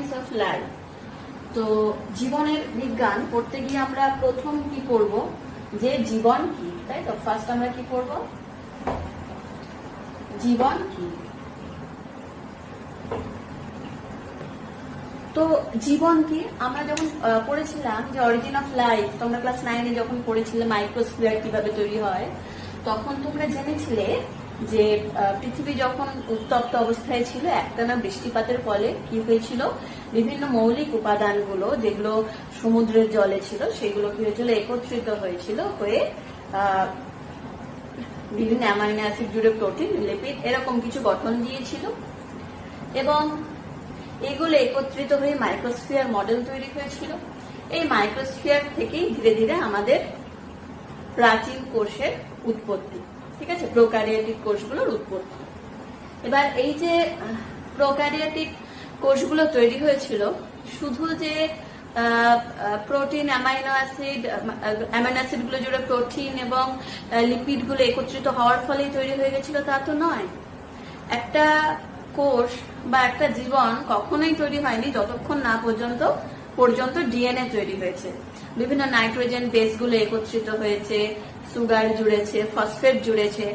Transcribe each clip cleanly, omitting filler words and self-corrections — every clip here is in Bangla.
Science of life. তো জীবনের বিজ্ঞান পড়তে গিয়ে আমরা প্রথম কি পড়ব, যে জীবন কি, তাই তো। ফার্স্ট আমরা কি পড়ব, জীবন কি। তো জীবন কি আমরা যখন পড়েছিলাম যে অরিজিন অফ লাইফ, তোমরা ক্লাস 9-এ যখন পড়েছিলে মাইক্রোস্ফিয়ার কিভাবে তৈরি হয়, তখন তোমরা জেনেছিলে যে পৃথিবী যখন উত্তপ্ত অবস্থায় ছিল, একটানা বৃষ্টিপাতের ফলে কি হয়েছিল, বিভিন্ন মৌলিক উপাদানগুলো যেগুলো সমুদ্রের জলে ছিল সেগুলো কি হয়েছিল, একত্রিত হয়েছিল হয়ে বিভিন্ন অ্যামাইনো অ্যাসিড জুড়ে প্রোটিন, লিপিড এরকম কিছু গঠন দিয়েছিল, এবং এগুলো একত্রিত হয়ে মাইক্রোস্ফিয়ার মডেল তৈরি হয়েছিল। এই মাইক্রোস্ফিয়ার থেকেই ধীরে ধীরে আমাদের প্রাচীন কোষের উৎপত্তি, ঠিক আছে, প্রোক্যারিওটিক কোষগুলোর উৎপত্তি। এবার এই যে প্রোক্যারিওটিক কোষগুলো তৈরি হয়েছিল, শুধু যে প্রোটিন, অ্যামাইনো অ্যাসিড গুলো জুড়ে প্রোটিন এবং লিপিড গুলো একত্রিত হওয়ার ফলেই তৈরি হয়ে গেছিল তা তো নয়। একটা কোষ বা একটা জীবন কখনোই তৈরি হয়নি যতক্ষণ না পর্যন্ত ডিএনএ তৈরি হয়েছে। বিভিন্ন নাইট্রোজেন বেস গুলো একত্রিত হয়েছে, সুগার জুড়েছে, ফসফেট জুড়েছে,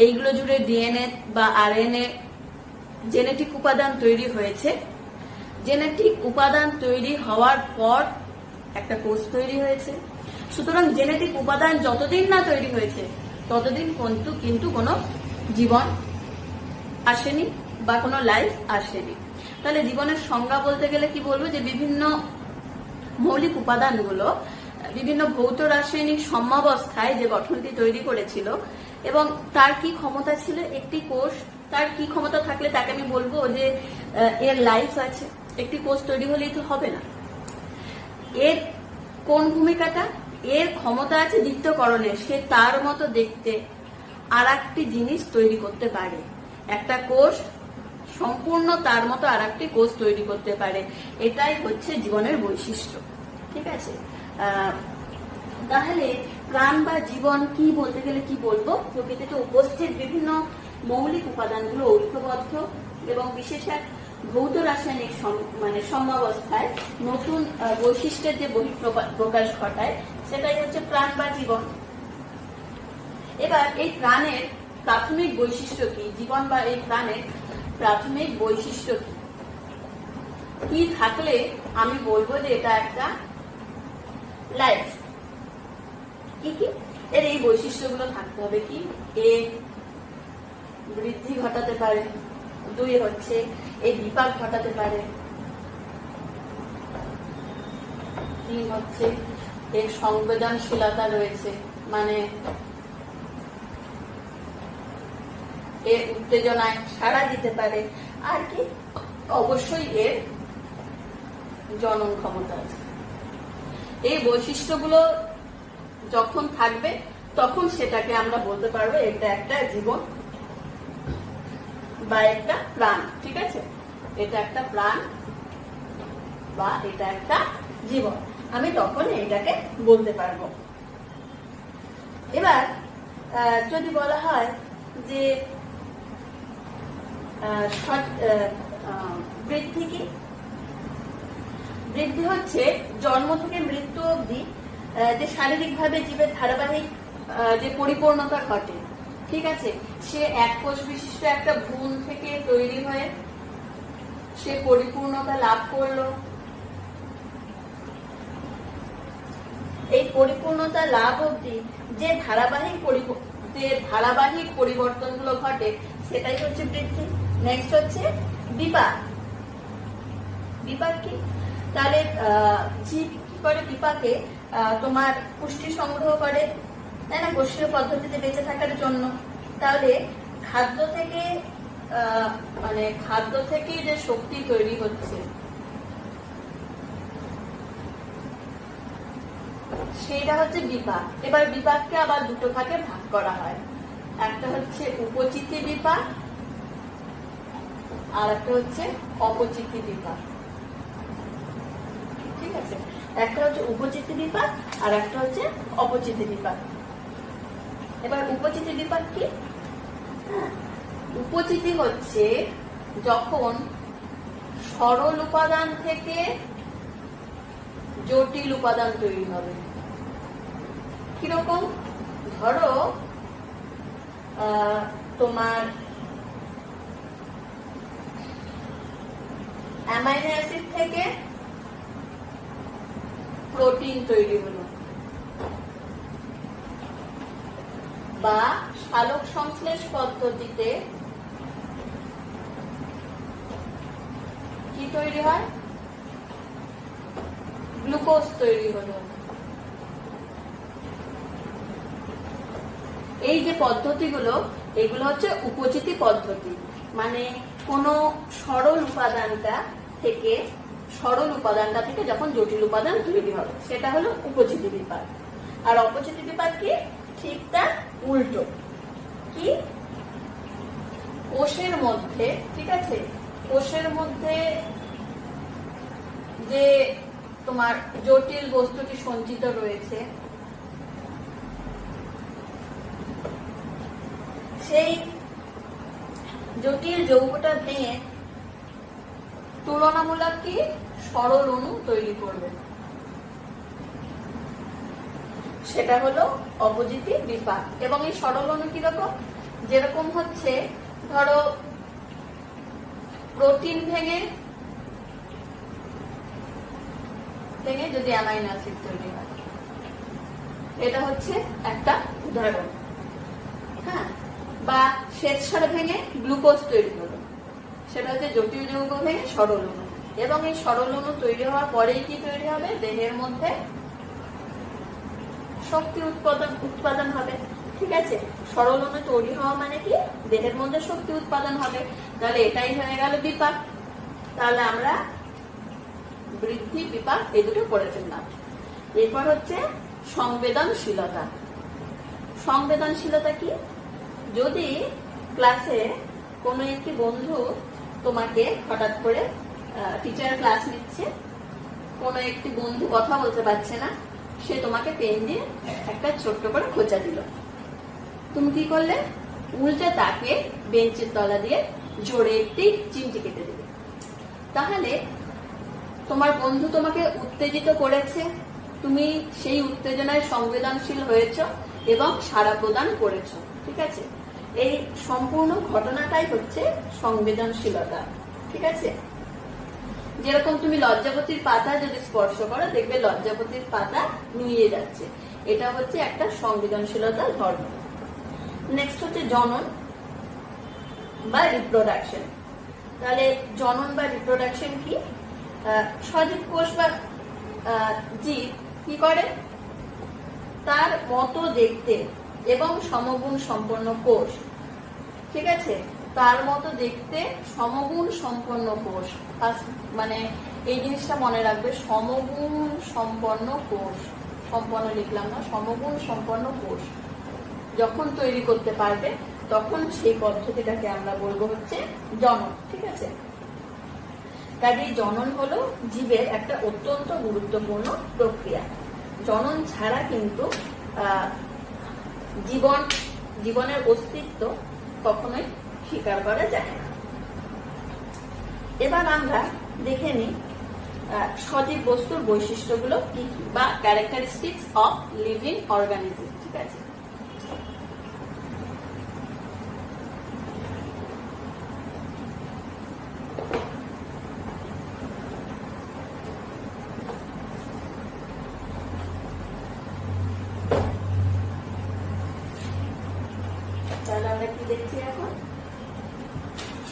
এইগুলো জুড়ে ডিএনএ বা আরএনএ জেনেটিক উপাদান তৈরি হয়েছে। জেনেটিক উপাদান তৈরি হওয়ার পর একটা কোষ তৈরি হয়েছে। সুতরাং জেনেটিক উপাদান যতদিন না তৈরি হয়েছে ততদিন কিন্তু কোনো জীবন আসেনি বা কোনো লাইফ আসেনি। তাহলে জীবনের সংজ্ঞা বলতে গেলে কি বলবো, যে বিভিন্ন মৌলিক উপাদানগুলো বিভিন্ন ভৌত রাসায়নিক সমবস্থায় যে গঠনটি তৈরি করেছিল, এবং তার কি ক্ষমতা ছিল, একটি কোষ তার কি ক্ষমতা থাকলে তাকে আমি বলবো যে এর লাইফ আছে। একটি কোষ তৈরি হলেই তো হবে না। এর কোন ভূমিকাটা, এর ক্ষমতা আছে দ্বিতীয়করণের, সে তার মতো দেখতে আর একটি জিনিস তৈরি করতে পারে। একটা কোষ সম্পূর্ণ তার মতো আর একটি কোষ তৈরি করতে পারে। এটাই হচ্ছে জীবনের বৈশিষ্ট্য, ঠিক আছে। তাহলে প্রাণ বা জীবন কি বলতে গেলে কি বলবো, প্রকৃতিতে উপস্থিত বিভিন্ন মৌলিক উপাদানগুলো ঐক্যবদ্ধ এবং বিশেষ এক ভৌত রাসায়নিক সমবস্থায় নতুন বৈশিষ্ট্যের যে বহিঃপ্রকাশ ঘটায়, সেটাই হচ্ছে প্রাণ বা জীবন। এবার এই প্রাণের প্রাথমিক বৈশিষ্ট্য কি, জীবন বা এই প্রাণের প্রাথমিক বৈশিষ্ট্য কি থাকলে আমি বলবো যে এটা একটা লাইফ। কি কি এর এই বৈশিষ্ট্যগুলো থাকতে হবে, কি, এ বৃদ্ধি ঘটাতে পারে, 2 হচ্ছে এই বিপাক ঘটাতে পারে, 3 হচ্ছে এর সংবেদনশীলতা রয়েছে, মানে এর উত্তেজনায় সাড়া দিতে পারে, আর কি অবশ্যই এর জনন ক্ষমতা আছে। এই বৈশিষ্ট্যগুলো যখন থাকবে তখন সেটাকে আমরা বলতে পারবো এটা একটা জীবন বা একটা প্রাণ, ঠিক আছে। এটা একটা প্রাণ বা এটা একটা জীবন, আমি তখন এটাকে বলতে পারবো। এবার যদি বলা হয় যে বৃদ্ধি কি, বৃদ্ধি হচ্ছে জন্ম থেকে মৃত্যু অবধি যে শারীরিকভাবে জীবের ধারাবাহিক যে পরিপূর্ণতা ঘটে, ঠিক আছে। সে এক কোষ বিশিষ্ট একটা ভ্রূণ থেকে তৈরি হয়ে সে পরিপূর্ণতা লাভ করলো। এই পরিপূর্ণতা লাভ অবধি যে ধারাবাহিক পরিবর্তনগুলো ঘটে সেটাই হচ্ছে বৃদ্ধি। নেক্সট হচ্ছে বিপাক। বিপাক কি, তাহলে জীব কি করে, বিপাকে তোমার পুষ্টি সংগ্রহ করে, তাই না, কোষীয় পদ্ধতিতে বেঁচে থাকার জন্য। তাহলে খাদ্য থেকে যে শক্তি তৈরি হচ্ছে সেইটা হচ্ছে বিপাক। এবার বিপাককে আবার 2 ভাগে ভাগ করা হয়, একটা হচ্ছে উপচিতি বিপাক আর একটা হচ্ছে অপচিতি বিপাক, ঠিক আছে। একটা হচ্ছে উপচিতি বিপাক আর একটা হচ্ছে অপচিতি বিপাক। এবার উপচিতি বিপাক কি, উপচিতি হচ্ছে যখন সরল উপাদান থেকে জটিল উপাদান তৈরি হবে। কিরকম? ধরো তোমার অ্যামাইনো অ্যাসিড থেকে প্রোটিন তৈরি হলো, বা সালোক সংশ্লেষ পদ্ধতিতে কি তৈরি হয়? গ্লুকোজ তৈরি হলো। এই যে পদ্ধতিগুলো, এগুলো হচ্ছে উপচিতি পদ্ধতি। মানে কোন সরল উপাদানটা থেকে যখন জটিল উপাদান তৈরি হবে, সেটা হলো উপচিতি বিপাক। আর অপচিতি বিপাক কি? ঠিক তার উল্টো। কি? কোষের মধ্যে, ঠিক আছে, কোষের মধ্যে যে তোমার জটিল বস্তুটি সঞ্চিত রয়েছে, সেই জটিল যৌগটা ভেঙে তুলনামূলক কি সরল অণু তৈরি করবে, সেটা হলো অপচিতি বিপাক। এবং এই সরল অণু কিরকম? যেরকম হচ্ছে ধরো প্রোটিন ভেঙে যদি অ্যামাইনো অ্যাসিড তৈরি হয়, এটা হচ্ছে একটা উদাহরণ। হ্যাঁ, বা শ্বেতসার ভেঙে গ্লুকোজ তৈরি হলো, সেটা হচ্ছে জটিল যৌগ ভেঙে সরল অণু। এবং এই সরল অণু তৈরি হওয়ার পরেই কি তৈরি হবে? দেহের মধ্যে শক্তি উৎপাদন হবে। ঠিক আছে, সরল অণু তৈরি হওয়া মানে কি? দেহের মধ্যে শক্তি উৎপাদন হবে। তাহলে এটাই হয়ে গেল বিপাক। তাহলে আমরা বৃদ্ধি, বিপাক এই দুটো করে ফেললাম। এরপর হচ্ছে সংবেদনশীলতা। সংবেদনশীলতা কি? যদি ক্লাসে কোনো একটি বন্ধু তোমাকে হঠাৎ করে, টিচার ক্লাস নিচ্ছে, কোনো একটি বন্ধু কথা বলতে পারছে না, সে তোমাকে পেন দিয়ে একটা ছোট্ট করে খোঁচা দিল, তুমি কি করলে? উল্টে তাকে বেঞ্চের তলা দিয়ে জোরে একটি চিমটি কেটে দেবে। তাহলে তোমার বন্ধু তোমাকে উত্তেজিত করেছে, তুমি সেই উত্তেজনায় সংবেদনশীল হয়েছ এবং সাড়া প্রদান করেছ। ঠিক আছে, এই সম্পূর্ণ ঘটনাটাই হচ্ছে সংবেদনশীলতা। ঠিক আছে, যেরকম তুমি লজ্জাবতীর পাতা যদি স্পর্শ করো, দেখবে লজ্জাবতীর পাতা নুয়ে যাচ্ছে, এটা হচ্ছে একটা সংবেদনশীলতার ধর্ম। নেক্সট হচ্ছে জনন বা রিপ্রোডাকশন। তাহলে জনন বা রিপ্রোডাকশন কি? সজীব কোষ বা জীব কি করে? তার মতো দেখতে এবং সমগুণ সম্পন্ন কোষ, ঠিক আছে, তার মতো দেখতে সমগুণ সম্পন্ন কোষ, মানে এই জিনিসটা মনে রাখবে, সমগুণ সম্পন্ন কোষ, সম্পন্ন লিখলাম না, সমগুণ সম্পন্ন কোষ যখন তৈরি করতে পারবে, তখন সেই পদ্ধতিটাকে আমরা বলবো হচ্ছে জনন। ঠিক আছে, কাজেই জনন হলো জীবের একটা অত্যন্ত গুরুত্বপূর্ণ প্রক্রিয়া। জনন ছাড়া কিন্তু জীবনের অস্তিত্ব কখনোই স্বীকার করা যায় না। এবার আমরা দেখে নিই সজীব বস্তুর বৈশিষ্ট্যগুলো কি কি, বা ক্যারেক্টারিস্টিক্স অফ লিভিং অর্গানিজম। ঠিক আছে, তাহলে আমরা কি দেখছি এখন?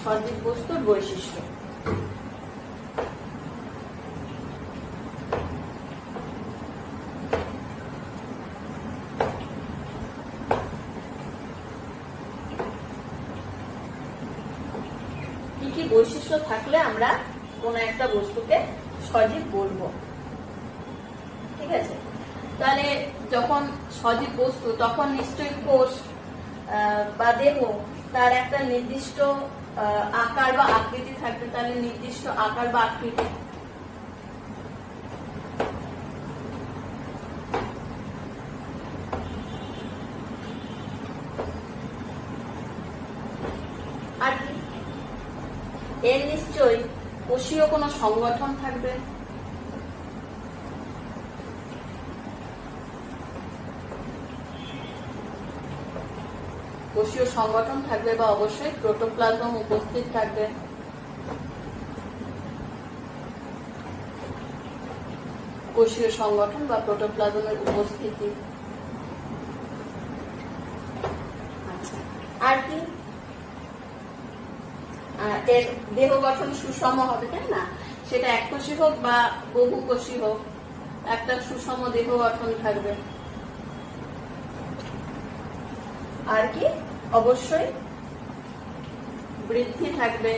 সজীব বস্তুর বৈশিষ্ট্য। কি কি বৈশিষ্ট্য থাকলে আমরা কোন একটা বস্তুকে সজীব বলবো? ঠিক আছে, তাহলে যখন সজীব বস্তু, তখন নিশ্চয়ই কোষ বা দেহ তার একটা নির্দিষ্ট আকার বা আকৃতি থাকবে। তাহলে নির্দিষ্ট আকার বা আকৃতি, আর এর নিশ্চয়ই কোষীয় কোষীয় কোনো সংগঠন থাকবে, কোষীয় সংগঠন থাকবে বা অবশ্যই প্রোটোপ্লাজম উপস্থিত থাকবে। কোষীয় সংগঠন বা প্রোটোপ্লাজমের উপস্থিতি। আচ্ছা, আর কি? এর দেহ গঠন সুষম হবে, তাই না? সেটা এককোষী হোক বা বহুকোষী হোক, একটা সুষম দেহ গঠন থাকবে। আর কি? অবশ্যই বৃদ্ধি থাকবে।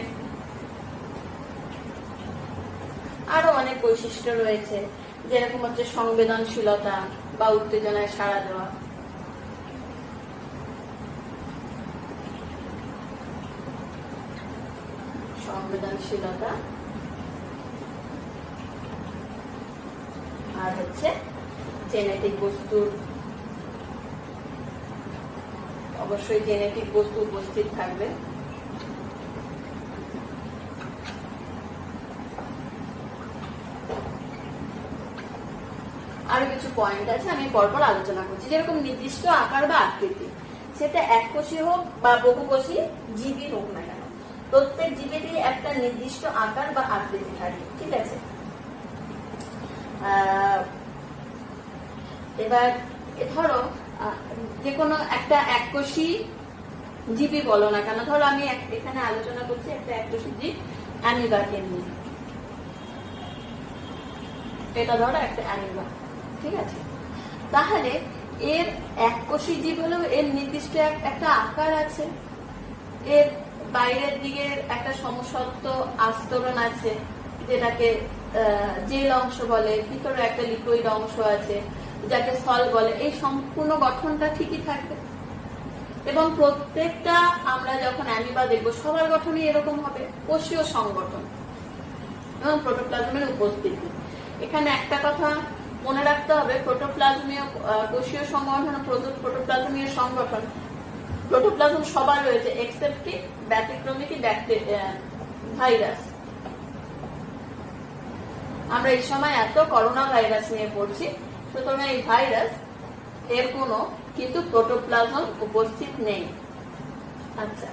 আরো অনেক বৈশিষ্ট্য রয়েছে, যেরকম হচ্ছে সংবেদনশীলতা বা উত্তেজনায় সাড়া দেওয়া। সংবেদনশীলতা আর হচ্ছে জেনেটিক বস্তুর, অবশ্যই জেনেটিক বস্তু উপস্থিত থাকবে। আরো কিছু পয়েন্ট আছে, আমি পরপর আলোচনা করছি। যেরকম নির্দিষ্ট আকার বা আকৃতি, সেটা এককোষী হোক বা বহুকোষী জীবই হোক না কেন, প্রত্যেক জীবেরই একটা নির্দিষ্ট আকার বা আকৃতি থাকে, ঠিক আছে? এবার ধরো যে কোনো একটা এককোষী জীবই বলো না কেন, ধরো আমি এখানে আলোচনা করছি একটা এককোষী জীব অ্যামিবাকে নিয়ে। এটা ধরো একটা অ্যামিবা, ঠিক আছে? তাহলে এর এককোষী জীব হলেও এর নির্দিষ্ট একটা আকার আছে, এর বাইরের দিকে একটা সমসত্ব আস্তরণ আছে, যেটাকে জেল অংশ বলে, ভিতরে একটা লিকুইড অংশ আছে যাকে সল বলে। এই সম্পূর্ণ গঠনটা ঠিকই থাকবে এবং প্রত্যেকটা আমরা যখন অ্যামিবা দেখবো সবার গঠনই এরকম হবে, কোষীয় সংগঠন এবং প্রোটোপ্লাজমের উপস্থিতি। এখানে একটা কথা মনে রাখতে হবে, প্রোটোপ্লাজমীয় কোষীয় সংগঠন, প্রোটোপ্লাজমীয় সংগঠন, প্রোটোপ্লাজম সবার রয়েছে এক্সেপ্ট কি ব্যতিক্রমী কি ভাইরাস। আমরা এই সময় এত করোনা ভাইরাস নিয়ে পড়ছি, সুতরাং এই ভাইরাস এর কোনো কিন্তু প্রোটোপ্লাজম উপস্থিত নেই। আচ্ছা,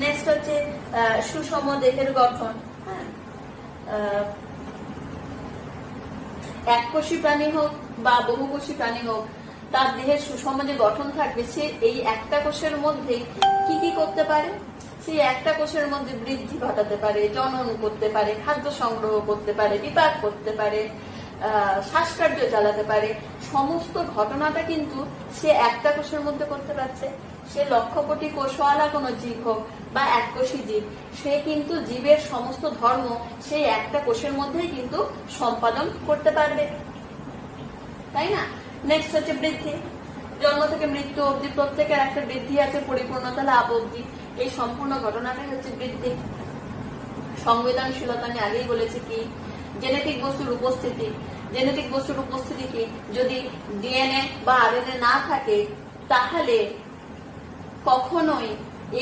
নেক্সট হচ্ছে সুষম দেহের গঠন। এককোষী প্রাণী হোক বা বহুকোষী প্রাণী হোক, তার দেহের সুষম যে গঠন থাকবে, সে এই একটা কোষের মধ্যে কি কি করতে পারে? সেই একটা কোষের মধ্যে বৃদ্ধি ঘটাতে পারে, জনন করতে পারে, খাদ্য সংগ্রহ করতে পারে, বিপাক করতে পারে, শ্বাসকার্য চালাতে পারে। সমস্ত ঘটনাটা কিন্তু সে একটা কোষের মধ্যে করতে পারছে। সে লক্ষ কোটি কোষওয়ালা কোনো জীব হোক বা এককোষী জীব, সে কিন্তু জীবের সমস্ত ধর্ম সেই একটা কোষের মধ্যেই কিন্তু সম্পাদন করতে পারবে, তাই না? নেক্সট হচ্ছে বৃদ্ধি। জন্ম থেকে মৃত্যু অবধি প্রত্যেকের একটা বৃদ্ধি আছে, পরিপূর্ণতা লাভ অবধি। এই সম্পূর্ণ ঘটনাটাই হচ্ছে বৃদ্ধি। সংবেদনশীলতা আমি আগেই বলেছি কি, জেনেটিক বস্তুর উপস্থিতি। জেনেটিক বস্তুর উপস্থিতি কি, যদি ডিএনএ বা আরএনএ না থাকে তাহলে কখনোই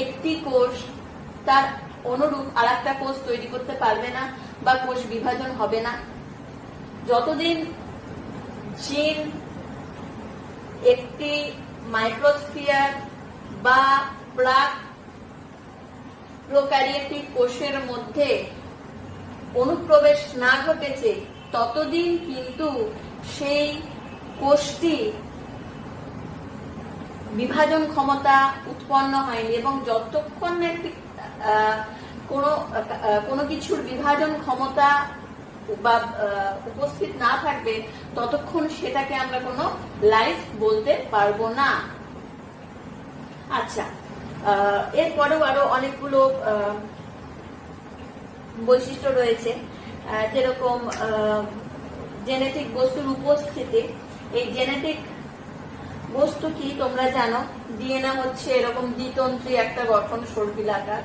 একটি কোষ তার অনুরূপ আর একটা কোষ তৈরি করতে পারবে না বা কোষ বিভাজন হবে না। যতদিন জিন একটি মাইক্রোস্ফিয়ার বা প্রাক প্রোক্যারিওটিক কোষের মধ্যে অনুপ্রবেশ না ঘটেছে, ততদিন কিন্তু সেই কোষটি বিভাজন ক্ষমতা উৎপন্ন হয়নি। এবং যতক্ষণ একটি কোনো কিছুর বিভাজন ক্ষমতা বা উপস্থিত না থাকবে, ততক্ষণ সেটাকে আমরা কোনো লাইফ বলতে পারবো না। আচ্ছা, এরপরেও আরো অনেকগুলো বৈশিষ্ট্য রয়েছে, যেরকম জেনেটিক বস্তুর উপস্থিতি। এই জেনেটিক বস্তু কি তোমরা জানো? ডিএনএ হচ্ছে এরকম দ্বিতন্ত্রী একটা গঠন, সর্পিলাকার,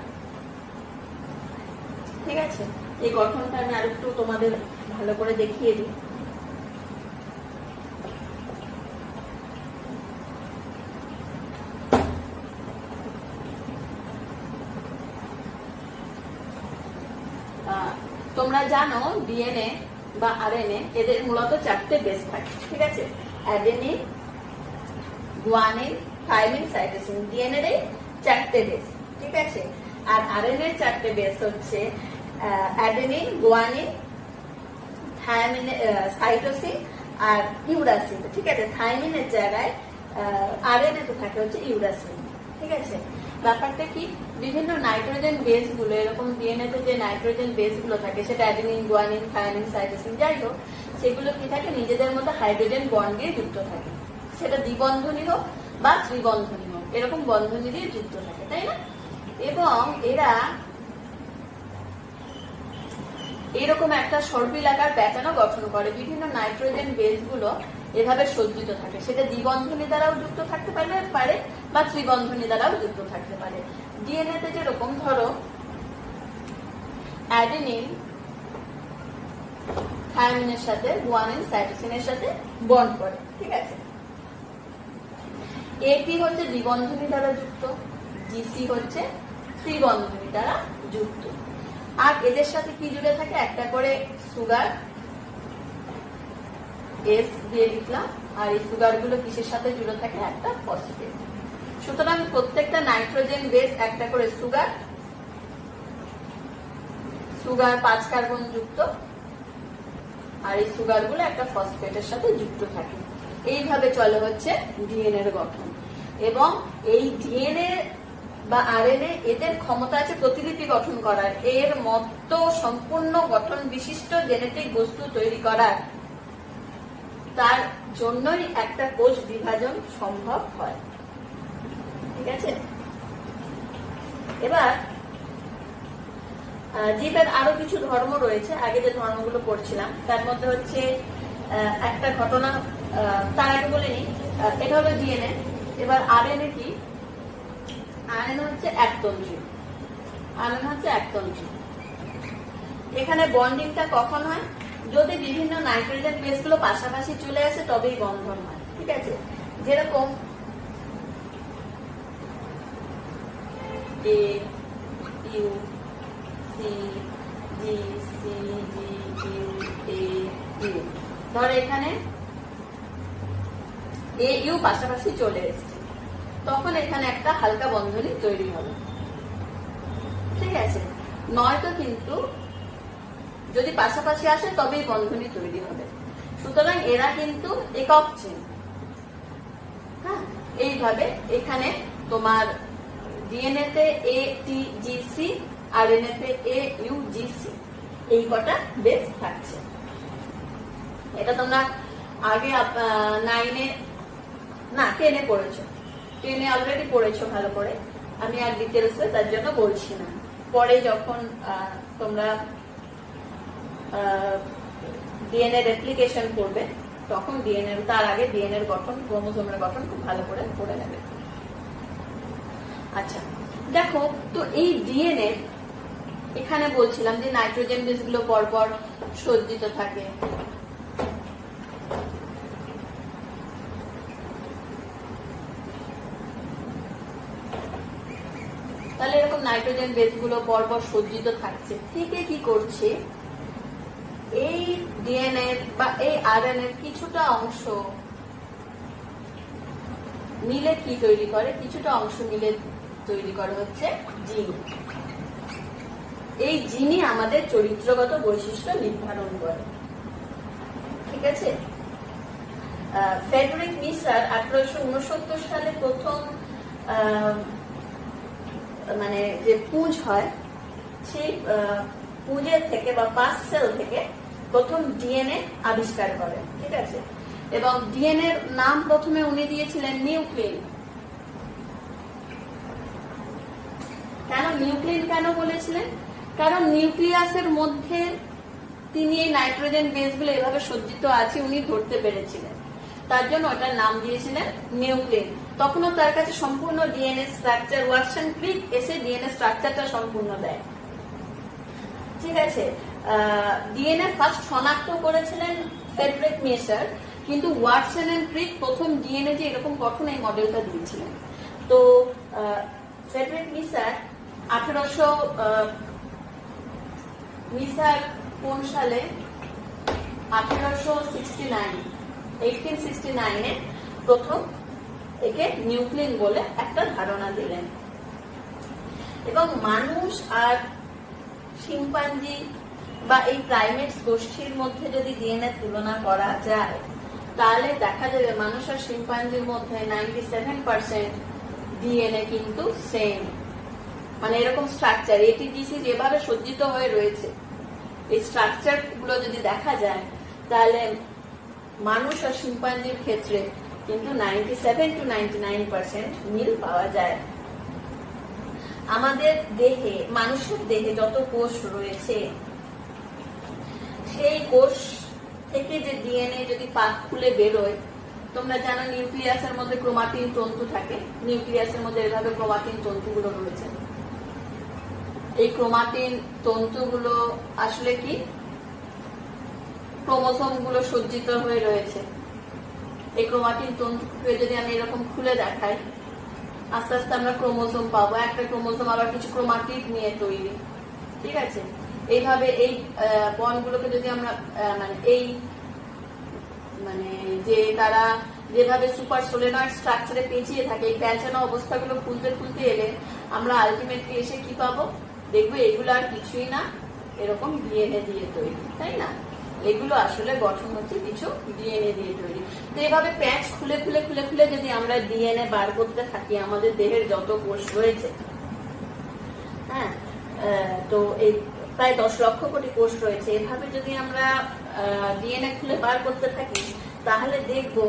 ঠিক আছে? এই গঠনটা আমি আরেকটু তোমাদের ভালো করে দেখিয়ে দিই। তোমরা জানো ডিএনএ বা আরএনএ এদের মূলত 4টে বেস থাকে, ঠিক আছে? Adenine, guanine, thymine, cytosine. DNA এর 4টে বেস, ঠিক আছে? আর আরএনএ এর 4টে বেস হচ্ছে অ্যাডেনিন, গুয়ানিন, থাইমিন, সাইটোসিন আর ইউরাসিন, ঠিক আছে? থাইমিনের জায়গায় আরএনএ তো থাকে হচ্ছে ইউরাসিন, ঠিক আছে? ব্যাপারটা কি, বিভিন্ন নাইট্রোজেন বেস গুলো এরকম ডিএনএ তে যে নাইট্রোজেন বেস গুলো থাকে সেটা অ্যাডেনিন, গুয়ানিন, থাইমিন, সাইটোসিন যাই হোক, সেগুলো কি থাকে নিজেদের মধ্যে হাইড্রোজেন বন্ড দিয়ে যুক্ত থাকে। সেটা দ্বিবন্ধনী হোক বা ত্রিবন্ধনী হোক, এরকম বন্ধনী দিয়ে যুক্ত থাকে, তাই না? এবং এরা এরকম একটা সর্পিলাকার প্যাটার্নও গঠন করে। বিভিন্ন নাইট্রোজেন বেস গুলো এভাবে সজ্জিত থাকে, সেটা দ্বিবন্ধনী দ্বারাও যুক্ত থাকতে পারে বা ত্রিবন্ধনী দ্বারাও যুক্ত থাকতে পারে। ডিএনএ তে যেরকম ধরো অ্যাডেনিন থাইমিনের সাথে গুয়ানিন সাইটোসিনের সাথে বন্ড করে, ঠিক আছে? এটি হচ্ছে দ্বিবন্ধনী দ্বারা যুক্ত, জিসি হচ্ছে ত্রিবন্ধনী দ্বারা যুক্ত। আর এদের সাথে কি জুড়ে থাকে, একটা করে সুগার, এস দিয়ে লিখলাম। আর এই সুগার গুলো কিসের সাথে জুড়ে থাকে, একটা ফসফেট। সুতরাং প্রত্যেকটা নাইট্রোজেন বেস একটা করে সুগার, 5 কার্বন যুক্ত, আর এই সুগার গুলো একটা ফসফেটের সাথে যুক্ত থাকে। এইভাবে চলে হচ্ছে ডিএনএ এর গঠন। এবং এই ডিএনএ বা আরএনএ এদের ক্ষমতা আছে প্রতিলিপি গঠন করার, এর মতো সম্পূর্ণ গঠন বিশিষ্ট জেনেটিক বস্তু তৈরি করার। তার জন্যই একটা কোষ বিভাজন সম্ভব হয়, ঠিক আছে? এবার জীবের আরো কিছু ধর্ম রয়েছে, আগে যে ধর্মগুলো পড়ছিলাম তার মধ্যে হচ্ছে একটা ঘটনা, তার আগে বলে নিই, এটা হলো ডিএনএ। এবার আরএনএ কি, আরএনএ হচ্ছে একতন্ত্রী। আরএনএ হচ্ছে একতন্ত্রী। এখানে বন্ডিংটা কখন হয়, যদি বিভিন্ন নাইট্রোজেন বেস গুলো পাশাপাশি চলে আসে তবেই বন্ধন হয়, ঠিক আছে? যেরকম A U C G C G U A U, ধর এখানে এ ইউ পাশাপাশি চলে এসছে, তখন এখানে একটা হালকা বন্ধনী তৈরি হবে, ঠিক আছে? নয়তো কিন্তু যদি পাশাপাশি আসে তবেই বন্ধনী তৈরি হবে। সুতরাং এরা কিন্তু একক চেন। হ্যাঁ, এইভাবে এখানে তোমার ডিএনএ তে এ টি জি সি, আরএনএ তে এ ইউ জি সি, এই কটা বেস থাকছে। এটা তোমরা আগে 9-এ না 10-এ পড়েছো, 10-এ অলরেডি পড়েছো ভালো করে। আমি আর ডিটেলসে তার জন্য বলছি না। পরে যখন তোমরা ডিএনএ রেপ্লিকেশন করবে তখন ডিএনএ, তার আগে ডিএনএ এর গঠন, ক্রোমোজোমের গঠন খুব ভালো করে পড়ে নেবে। আচ্ছা দেখো তো, এই ডিএনএ এখানে বলছিলাম যে নাইট্রোজেন বেস গুলো পরপর সজ্জিত থাকে। তাহলে এরকম নাইট্রোজেন বেস গুলো পরপর সজ্জিত থাকছে, থেকে কি করছে, এই ডিএনএ বা এই আরএনএ কিছুটা অংশ মিলে কি তৈরি করে, কিছুটা অংশ মিলে তৈরি করে হচ্ছে জিন। এই জিনই আমাদের চরিত্রগত বৈশিষ্ট্য নির্ধারণ করে, ঠিক আছে? ফ্রেডরিক মিসার 1869 সালে প্রথম মানে যে পুঁজ হয়, সেই পুঁজের থেকে বা পাস সেল থেকে প্রথম ডিএনএ আবিষ্কার করেন, ঠিক আছে? এবং ডিএনএ এর নাম প্রথমে উনি দিয়েছিলেন নিউক্লিন। কেন নিউক্লিন কেন বলেছিলেন, কারণ নিউক্লিয়াসের মধ্যে তিনি এই নাইট্রোজেন বেস গুলো এভাবে সজ্জিত আছে উনি ধরতে পেরেছিলেন, তার জন্য ওটার নাম দিয়েছিলেন নিউক্লিন। তখনও তার কাছে সম্পূর্ণ ডিএনএ স্ট্রাকচার, ওয়াটসন ক্রিক এসে ডিএনএ স্ট্রাকচারটা সম্পূর্ণ দেয়, ঠিক আছে? ডিএনএ ফার্স্ট শনাক্ত করেছিলেন ফ্রেডরিক মিসার, কিন্তু ওয়াটসন এন্ড ক্রিক প্রথম ডিএনএ যে এরকম গঠন এই মডেলটা দিয়েছিলেন। তো ফ্রেডরিক মিসার কোন সালে 1869 প্রথম একে নিউক্লিন বলে একটা ধারণা দিলেন। এবং মানুষ আর শিম্পাঞ্জি বা এই প্রাইমেটস গোষ্ঠীর মধ্যে যদি ডিএনএ তুলনা করা যায়, তাহলে দেখা যাবে মানুষ আর শিম্পাঞ্জির মধ্যে 97% ডিএনএ কিন্তু সেম, মানে এরকম স্ট্রাকচার এটিজিসি যেভাবে সজ্জিত হয়ে রয়েছে, এই স্ট্রাকচার গুলো যদি দেখা যায়, তাহলে মানুষ আর শিম্পাঞ্জির ক্ষেত্রে কিন্তু 97 to 99% মিল পাওয়া যায়। আমাদের দেহে, মানুষের দেহে যত কোষ রয়েছে, সেই কোষ থেকে যে ডিএনএ যদি পাক খুলে বেরোয়, তোমরা জানো নিউক্লিয়াসের মধ্যে ক্রোমাটিন তন্তু থাকে, নিউক্লিয়াসের মধ্যে এভাবে ক্রোমাটিন তন্তুগুলো রয়েছে। এই ক্রোমাটিন তন্তুগুলো আসলে কি, ক্রোমোসোম গুলো সজ্জিত হয়ে রয়েছে। এই ক্রোমাটিন তন্তুকে যদি আমি এরকম খুলে দেখাই, আস্তে আস্তে আমরা ক্রোমোসোম পাবো। একটা ক্রোমোসোম আবার কিছু ক্রোমাটিড নিয়ে তৈরি, ঠিক আছে। এইভাবে এই বন্ডগুলোকে যদি আমরা মানে যে তারা যেভাবে সুপার সোলেনয়েড স্ট্রাকচারে পেঁচিয়ে থাকে, এই প্যাঁচানো অবস্থাগুলো খুলতে খুলতে এলে আমরা আলটিমেটলি এসে কি পাবো, দেখবো এগুলো আর কিছুই না, এরকম ডিএনএ দিয়ে তৈরি, তাই না? এগুলো আসলে গঠন হচ্ছে কিছু ডিএনএ দিয়ে তৈরি। তো এইভাবে প্যাচ খুলে খুলে খুলে খুলে যদি আমরা ডিএনএ বার করতে থাকি আমাদের দেহের যত কোষ রয়েছে, হ্যাঁ, তো এই প্রায় 10 লক্ষ কোটি কোষ রয়েছে, এভাবে যদি আমরা ডিএনএ খুলে বার করতে থাকি, তাহলে দেখবো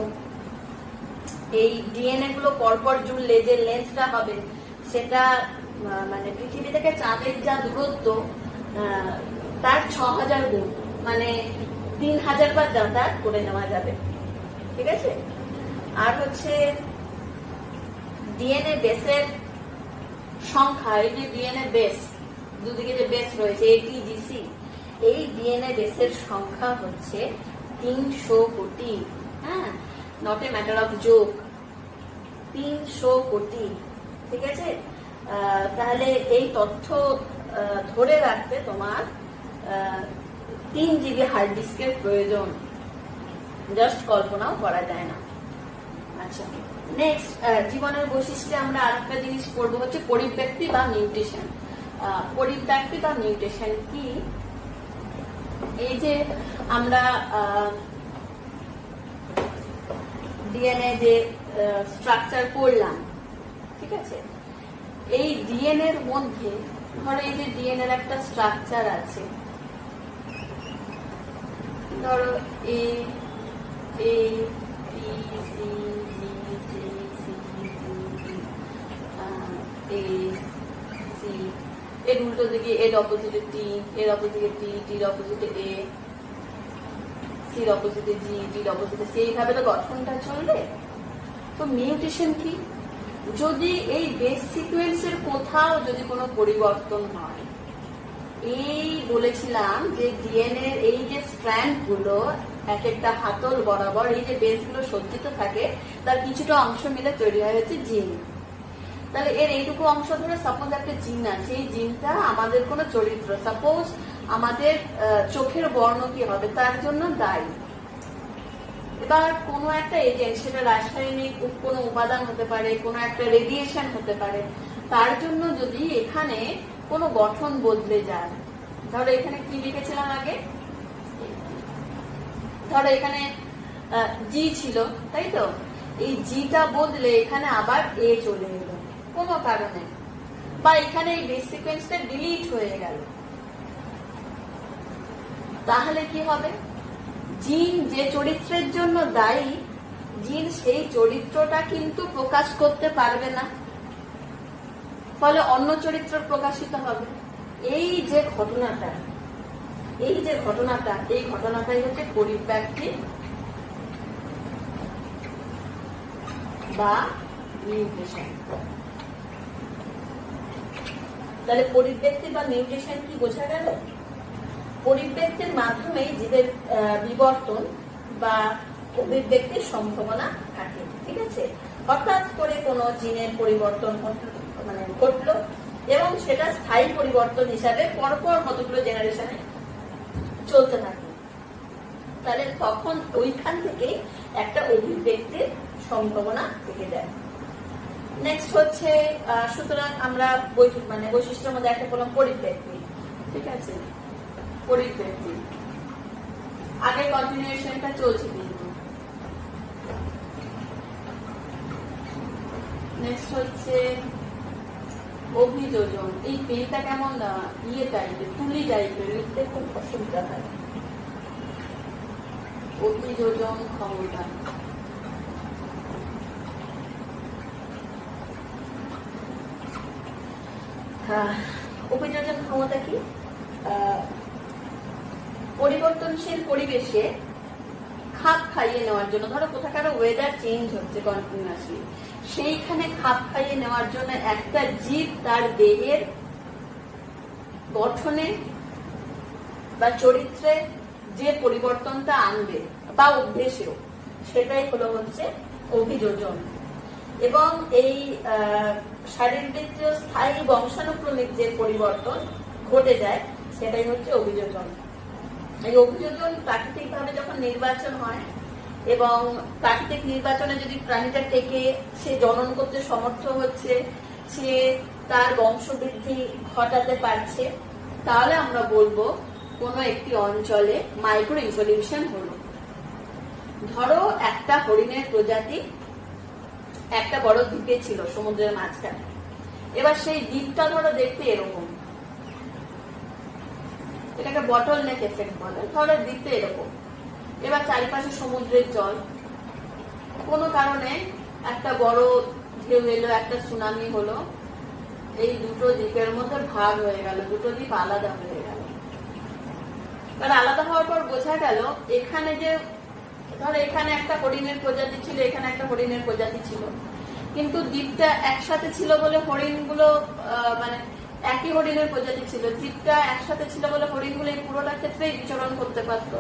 এই ডিএনএ গুলো পরপর জুড়লে যে লেন্থটা হবে, সেটা মানে পৃথিবী থেকে চাঁদের যা দূরত্ব তার 6000 গুণ, মানে 3000 বার যাতায়াত করে নেওয়া যাবে, ঠিক আছে। আর হচ্ছে ডিএনএ বেসের সংখ্যা, এই যে ডিএনএ বেস, দুদিকে যে বেস রয়েছে এটিজিসি, এই ডিএনএ বেসের সংখ্যা হচ্ছে 300 কোটি, হ্যাঁ, not a matter of joke, 300 কোটি, ঠিক আছে। তাহলে এই তথ্য ধরে রাখতে তোমার 3 GB হার্ড ডিস্কের প্রয়োজন, জাস্ট কল্পনাও করা যায় না। আচ্ছা, নেক্সট জীবনের বৈশিষ্ট্যে আমরা আরেকটা জিনিস পড়বো, হচ্ছে পরিব্যক্তি বা মিউটেশন। পরিব্যক্তি বা মিউটেশন কি? এই যে আমরা ডিএনএ যে স্ট্রাকচার পড়লাম, ঠিক আছে, এই ডিএনএ এর মধ্যে ধরো এই যে ডিএনএ এর একটা স্ট্রাকচার আছে, ধরো A A B C D C C D A C, এর উল্টো দিকে এর অপোজিটে টি, এর অপোজিটে টি, টির অপোজিটে এ, সির অপোজিটে জি, ডির অপোজিটে সি, এইভাবে তো গঠনটা চলবে। তো মিউটেশন কি? যদি এই বেস সিকোয়েন্সের কোথাও যদি কোনো পরিবর্তন হয়, এই বলেছিলাম যে ডিএনএ এই যে স্ট্র্যান্ড গুলো এক একটা হাতল বরাবর এই যে বেস গুলো সজ্জিত থাকে, তার কিছুটা অংশ মিলে তৈরি হয় হচ্ছে জিন। তাহলে এর এইটুকু অংশ ধরে সাপোজ একটা জিন আছে, এই জিনটা আমাদের কোনো চরিত্র, সাপোজ আমাদের চোখের বর্ণ কি হবে তার জন্য দায়ী। এবার কোনো একটা এজেন্ট, সেটা রাসায়নিক কোনো উপাদান হতে পারে, কোনো একটা রেডিয়েশন হতে পারে, তার জন্য যদি এখানে কোনো গঠন বদলে যায়, ধরো এখানে কি লিখেছিলাম আগে, ধরো এখানে জি ছিল, তাই তো, এই জিটা বদলে এখানে আবার এ চলে এলো কোনো কারণে, বা এখানে এই বেস সিকোয়েন্সটা ডিলিট হয়ে গেল, তাহলে কি হবে? জিন যে চরিত্রের জন্য দায়ী, জিন সেই চরিত্রটা কিন্তু প্রকাশ করতে পারবে না, ফলে অন্য চরিত্র প্রকাশিত হবে। এই যে ঘটনাটা, এই ঘটনাটাই হচ্ছে পরিব্যক্তি বা মিউটেশন। তাহলে পরিব্যক্তি বা মিউটেশন কি বোঝা গেল? পরিব্যক্তির মাধ্যমে জীবের বিবর্তন বা অভিব্যক্তির সম্ভাবনা থাকে, ঠিক আছে। হঠাৎ করে কোনো জিনের পরিবর্তন ঘটলো এবং সেটা স্থায়ী পরিবর্তন হিসাবে পরপর কতগুলো জেনারেশনে চলতে থাকে, তাহলে তখন ওইখান থেকে একটা অভিব্যক্তির সম্ভাবনা থেকে যায়। নেক্সট হচ্ছে সুতরাং আমরা বৈশিষ্ট্যের মধ্যে একটা বললাম পরিব্যক্তি, ঠিক আছে, পরিব্যক্তি। আগে কন্টিনিউশনটা চলছে কিন্তু। নেক্সট হচ্ছে অভিযোজন। এই পেটা কেমন টাইপের, তুলি টাইপের, লিখতে খুব অসুবিধা হয়। অভিযোজন ক্ষমতা, অভিযোজন ক্ষমতা কি? পরিবর্তনশীল পরিবেশে খাপ খাইয়ে নেওয়ার জন্য, ধরো কোথাকার ওয়েদার চেঞ্জ হচ্ছে কন্টিনিউয়াসলি, সেইখানে খাপ খাইয়ে নেওয়ার জন্য একটা জীব তার দেহের গঠনে বা চরিত্রে যে পরিবর্তনটা আনবে বা অভ্যেসেও, সেটাই হচ্ছে অভিযোজন। এবং এই শারীরবৃত্তীয় স্থায়ী বংশানুক্রমিক যে পরিবর্তন ঘটে যায় সেটাই হচ্ছে অভিযোজন। এই অভিযোজন প্রাকৃতিক ভাবে যখন নির্বাচন হয় এবং প্রাকৃতিক নির্বাচনে যদি প্রাণীটা থেকে সে জনন করতে সমর্থ হচ্ছে, সে তার বংশবৃদ্ধি ঘটাতে পারছে, তাহলে আমরা বলবো কোনো একটি অঞ্চলে মাইক্রো ইভলিউশন হলো। ধরো একটা হরিণের প্রজাতি একটা বড় দ্বীপে ছিল সমুদ্রের মাঝখানে, এবার সেই দ্বীপটা ধরো দেখতে এরকম, এটাকে বটল নেক এফেক্ট বলে। ধরো দ্বীপটা এরকম, এবার চারিপাশে সমুদ্রের জল, কোনো কারণে একটা বড় ঢেউ এলো, একটা সুনামি হলো, এই দুটো দ্বীপের মধ্যে ভাগ হয়ে গেল, দুটো দ্বীপ আলাদা হয়ে গেল। কারণ আলাদা হওয়ার পর বোঝা গেল এখানে যে ধরো এখানে একটা হরিণের প্রজাতি ছিল, এখানে একটা হরিণের প্রজাতি ছিল, কিন্তু দ্বীপটা একসাথে ছিল বলে হরিণগুলো মানে একই হরিণের প্রজাতি ছিল, দ্বীপটা একসাথে ছিল বলে হরিণগুলো এই পুরোটা ক্ষেত্রেই বিচরণ করতে পারত।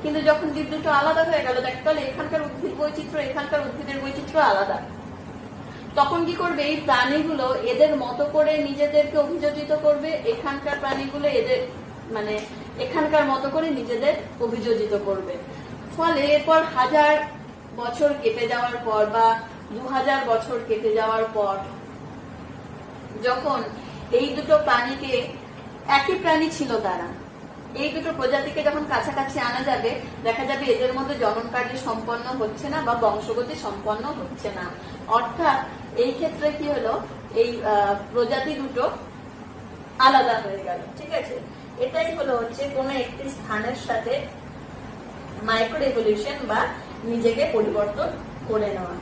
কিন্তু যখন দ্বীপ দুটো আলাদা হয়ে গেল, দেখতে হলে এখানকার উদ্ভিদ বৈচিত্র্য এখানকার উদ্ভিদের বৈচিত্র্য আলাদা, তখন কি করবে এই প্রাণীগুলো এদের মতো করে নিজেদেরকে অভিযোজিত করবে, এখানকার প্রাণীগুলো এদের এখানকার মতো করে নিজেদের অভিযোজিত করবে। ফলে এরপর 1000 বছর কেটে যাওয়ার পর বা 2000 বছর কেটে যাওয়ার পর যখন এই দুটো প্রাণীকে, একই প্রাণী ছিল তারা, এই দুটো প্রজাতিকে যখন কাছাকাছি আনা যাবে, দেখা যাবে এদের মধ্যে জনন কার্য সম্পন্ন হচ্ছে না বা বংশগতি সম্পন্ন হচ্ছে না। অর্থাৎ এই ক্ষেত্রে কি হলো, এই প্রজাতি দুটো আলাদা হয়ে গেল। ঠিক আছে, এটাই হচ্ছে কোন একটি স্থানের সাথে মাইক্রো ইভলিউশন বা নিজেকে পরিবর্তন করে নেওয়া।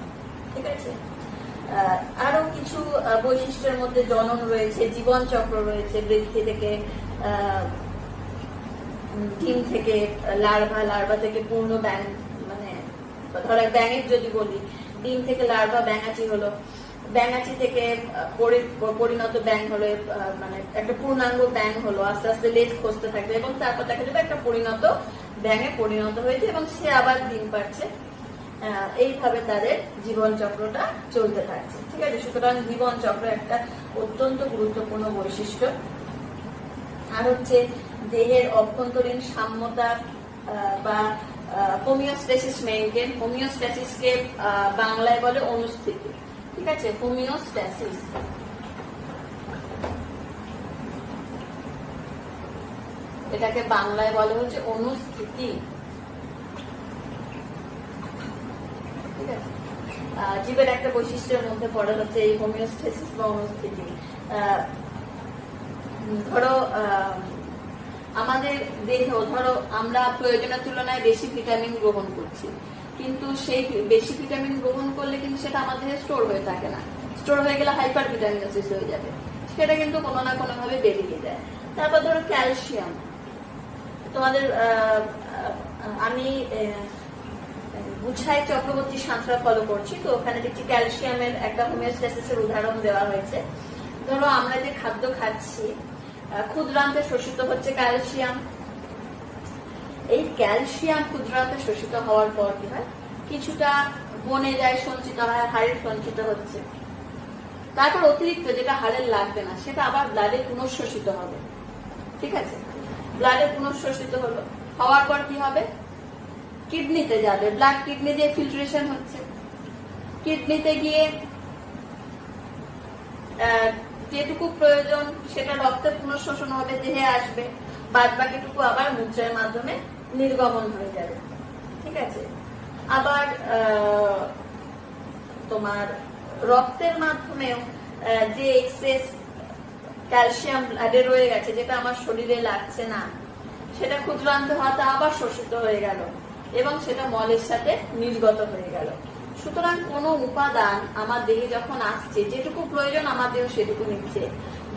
ঠিক আছে, আরো কিছু বৈশিষ্ট্যের মধ্যে জনন রয়েছে, জীবন চক্র রয়েছে, বৃদ্ধি থেকে ডিম থেকে লার্ভা, লার্ভা থেকে পূর্ণ ব্যাং, ধরো ব্যাঙের যদি বলি, ডিম থেকে লার্ভা ব্যাঙাচি হলো, ব্যাঙাচি থেকে পরিণত ব্যাং হলো, একটা পূর্ণাঙ্গ ব্যাং হলো, আস্তে আস্তে লেজ খসতে থাকবে এবং তারপর দেখা যাবে একটা পরিণত ব্যাঙে পরিণত হয়েছে এবং সে আবার ডিম পাচ্ছে। এইভাবে তাদের জীবন চক্রটা চলতে থাকছে। ঠিক আছে, সুতরাং জীবন চক্র একটা অত্যন্ত গুরুত্বপূর্ণ বৈশিষ্ট্য। আর দেহের অভ্যন্তরীণ সাম্যতা বা হোমিওস্ট্যাসিস মেইনটেইন। হোমিওস্ট্যাসিসকে বাংলায় বলে অনুস্থিতি। ঠিক আছে, হোমিওস্ট্যাসিস। এটাকে বাংলায় বলে অনুস্থিতি। ঠিক আছে, জীবের একটা বৈশিষ্ট্যের মধ্যে পড়ে এই হোমিওস্ট্যাসিস বা অনুস্থিতি। ধরো আমাদের দেহ, ধরো আমরা প্রয়োজনের তুলনায় বেশি ভিটামিন গ্রহণ করছি, কিন্তু সেই বেশি ভিটামিন গ্রহণ করলে কিন্তু সেটা আমাদের স্টোর হয়ে থাকে না, স্টোর হয়ে গেলে হাইপার ভিটামিনোসিস হয়ে যাবে, সেটা কিন্তু কোনো না কোনো ভাবে বেরিয়ে যায়। তারপর ধরো ক্যালসিয়াম, তোমাদের আমি বুঝাই চক্রবর্তী সাঁতরা ফলো করছি, তো ওখানে দেখছি ক্যালসিয়ামের একটা হোমিওস্ট্যাসিসের উদাহরণ দেওয়া হয়েছে। ধরো আমরা যে খাদ্য খাচ্ছি, ক্ষুদ্রান্তে শোষিত হচ্ছে ক্যালসিয়াম, এই ক্যালসিয়াম ক্ষুদ্রান্তে শোষিত হওয়ার পর কি হয়, কিছুটা বনে যায়, সঞ্চিত হয়, হাড়ে সঞ্চিত হচ্ছে, তারপর অতিরিক্ত যেটা হাড়ের লাগবে না সেটা আবার ব্লাডে পুনঃশোষিত হবে। ঠিক আছে, ব্লাডে পুনঃশোষিত হলো, হওয়ার পর কি হবে, কিডনিতে যাবে, ব্লাড কিডনি দিয়ে ফিল্ট্রেশন হচ্ছে, কিডনিতে গিয়ে যেটুকু প্রয়োজন সেটা রক্তে পুনঃশোষণ হবে, দেহে আসবে, বাদ বাকিটুকু আবার মূত্রের মাধ্যমে নির্গমন হয়ে যাবে। ঠিক আছে, আবার তোমার রক্তের মাধ্যমেও যে এক্সেস ক্যালসিয়াম ব্লাডে রয়ে গেছে, যেটা আমার শরীরে লাগছে না, সেটা ক্ষুদ্রান্ত হাতে আবার শোষিত হয়ে গেল এবং সেটা মলের সাথে নির্গত হয়ে গেল। সুতরাং কোন উপাদান আমার দেহে যখন আসছে, যেটুকু প্রয়োজন আমার দেহ সেটুকু নিচ্ছে,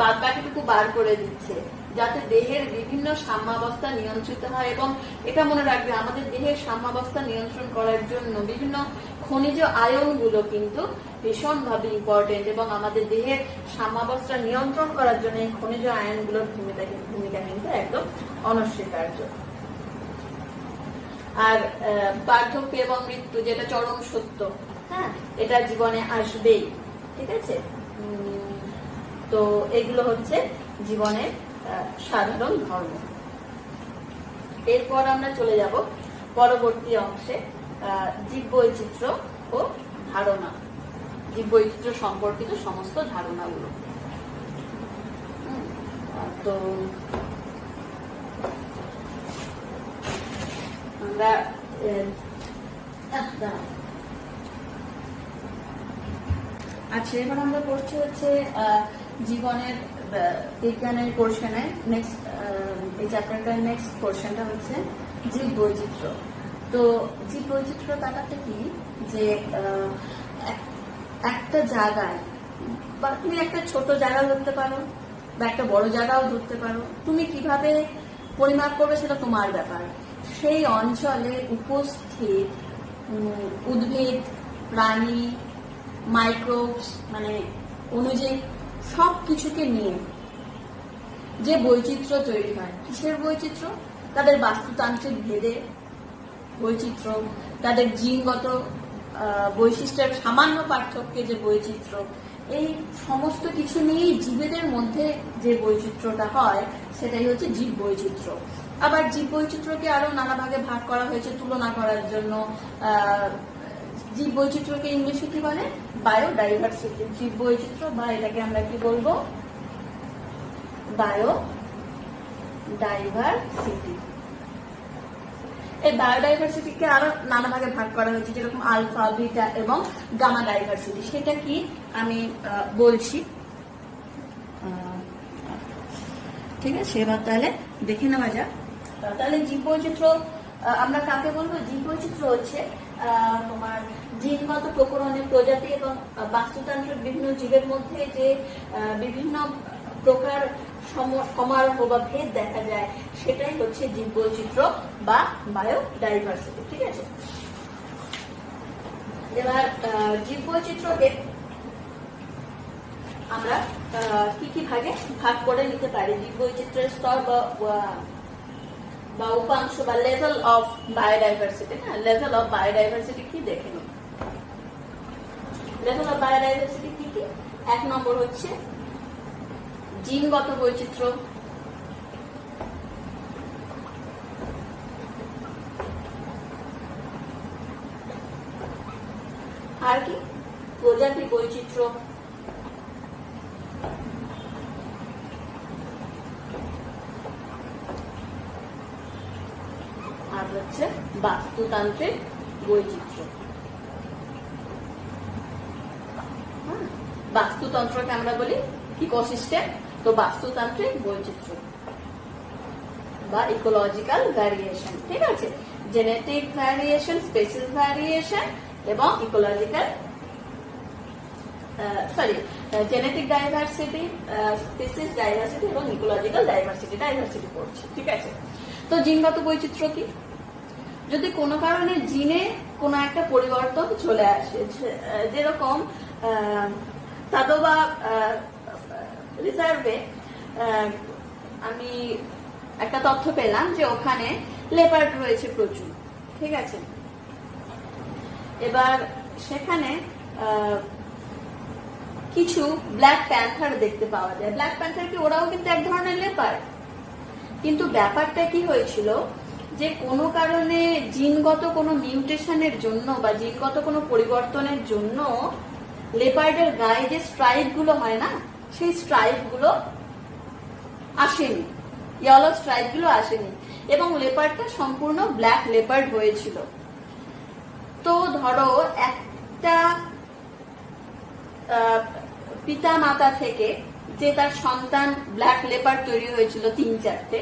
বাদ বাকিটুকু বার করে দিচ্ছে, যাতে দেহের বিভিন্ন সাম্যাবস্থা নিয়ন্ত্রিত হয়। এবং এটা মনে রাখবে, আমাদের দেহের সাম্যাবস্থা নিয়ন্ত্রণ করার জন্য বিভিন্ন খনিজ আয়নগুলো কিন্তু ভীষণভাবে ইম্পর্টেন্ট, এবং আমাদের দেহের সাম্যাবস্থা নিয়ন্ত্রণ করার জন্য এই খনিজ আয়নগুলোর ভূমিকা কিন্তু একদম অনস্বীকার্য। আর বার্ধক্য এবং মৃত্যু, যেটা চরম সত্য, হ্যাঁ, এটা জীবনে আসবেই। ঠিক আছে, তো এগুলো হচ্ছে জীবনের সাধারণ ধর্ম। এরপর আমরা চলে যাব পরবর্তী অংশে, জীববৈচিত্র্য ও ধারণা, জীববৈচিত্র্য সম্পর্কিত সমস্ত ধারণাগুলো। তো আমরা আচ্ছা, এবার আমরা পড়ছি হচ্ছে জীবনের বিজ্ঞানের পোর্শনে নেক্সট, এই চ্যাপ্টারটার নেক্সট পোর্শনটা হচ্ছে জীব বৈচিত্র্য। তো জীব বৈচিত্র্য ব্যাপারটা কি, যে একটা জায়গায়, বা তুমি একটা ছোট জায়গা ধরতে পারো বা একটা বড় জায়গাও ধরতে পারো, তুমি কিভাবে পরিমাপ করবে সেটা তোমার ব্যাপার। সেই অঞ্চলে উপস্থিত উদ্ভিদ, প্রাণী, মাইক্রোবস মানে অনুজীব, সব কিছুকে নিয়ে যে বৈচিত্র্য তৈরি হয়। কিসের বৈচিত্র্য? তাদের বাস্তুতান্ত্রিক ভেদে বৈচিত্র্য, তাদের জিনগত বৈশিষ্ট্যের সামান্য পার্থক্যে যে বৈচিত্র্য, এই সমস্ত কিছু নিয়েই জীবেদের মধ্যে যে বৈচিত্র্যটা হয় সেটাই হচ্ছে জীব বৈচিত্র্য। আবার জীব বৈচিত্র্যকে আরো নানা ভাগে ভাগ করা হয়েছে তুলনা করার জন্য। জীব বৈচিত্র্যকে ইংলিশে কি বলে? বায়োডাইভার্সিটি। জীব বৈচিত্র্য, বা এটাকে আমরা কি বলবো? বায়োডাইভার্সিটি। এই বায়োডাইভার্সিটিকে আরো নানা ভাগে ভাগ করা হয়েছে, যেরকম আলফা, বিটা এবং গামা ডাইভার্সিটি। সেটা কি আমি বলছি, ঠিক আছে? এবার তাহলে দেখে নেওয়া যাক। তাহলে জীববৈচিত্র্য আমরা কাকে বলবো? জীববৈচিত্র্য হচ্ছে তোমার জিনগত প্রকরণের প্রজাতি এবং বাস্তুতান্ত্রিক বিভিন্ন জীবের মধ্যে যে বিভিন্ন প্রকার সমারোহ বা ভেদ দেখা যায়, সেটাই হচ্ছে জীববৈচিত্র্য বা বায়োডাইভার্সিটি। ঠিক আছে, এবার জীববৈচিত্র্যকে আমরা কি কি ভাগে ভাগ করে নিতে পারি? জীববৈচিত্র্যের স্তর বা উপাংশ বা লেভেল অফ বায়োডাইভার্সিটি। হ্যাঁ, লেভেল অফ বায়োডাইভার্সিটি কি দেখে নিন। লেভেল অফ বায়োডাইভার্সিটি কি কি? 1 নম্বর হচ্ছে জিনগত বৈচিত্র্য, আর কি প্রজাতি বৈচিত্র্য, আর হচ্ছে বাস্তুতান্ত্রিক বৈচিত্র্য। বাস্তুতন্ত্রকে আমরা বলি ইকোসিস্টেম, তো বাস্তুতান্ত্রিক বৈচিত্র্য বা ইকোলজিক্যাল ভ্যারিয়েশন। ঠিক আছে, জেনেটিক ভ্যারিয়েশন, স্পেসিস ভ্যারিয়েশন এবং ecological genetic diversity, species diversity এবং ইকোলজিক্যাল ডাইভার্সিটি পড়ছি। ঠিক আছে, তো জিনগত বৈচিত্র্য কি? যদি কোনো কারণে জিনে কোনো একটা পরিবর্তন চলে আসে, যেরকম তাদোবা রিজার্ভে আমি একটা তথ্য পেলাম যে ওখানে লেপার্ড রয়েছে প্রচুর। ঠিক আছে, এবার সেখানে কিছু ব্ল্যাক প্যান্থার দেখতে পাওয়া যায়। ব্ল্যাক প্যান্থার কি? ওরাও কিন্তু এক ধরনের লেপার্ড, কিন্তু ব্যাপারটা কি হয়েছিল, যে কোনো কারণে জিনগত কোনো মিউটেশনের জন্য বা জিনগত কোনো পরিবর্তনের জন্য লেপার্ডের গায়ে যে স্ট্রাইপ গুলো হয় না, সেই স্ট্রাইপ গুলো আসেনি, ইয়েলো স্ট্রাইপ গুলো আসেনি, এবং লেপার্ডটা সম্পূর্ণ ব্ল্যাক লেপার্ড হয়েছিল। তো ধরো একটা পিতা মাতা থেকে যে তার সন্তান ব্ল্যাক লেপার্ড তৈরি হয়েছিল 3-4টে,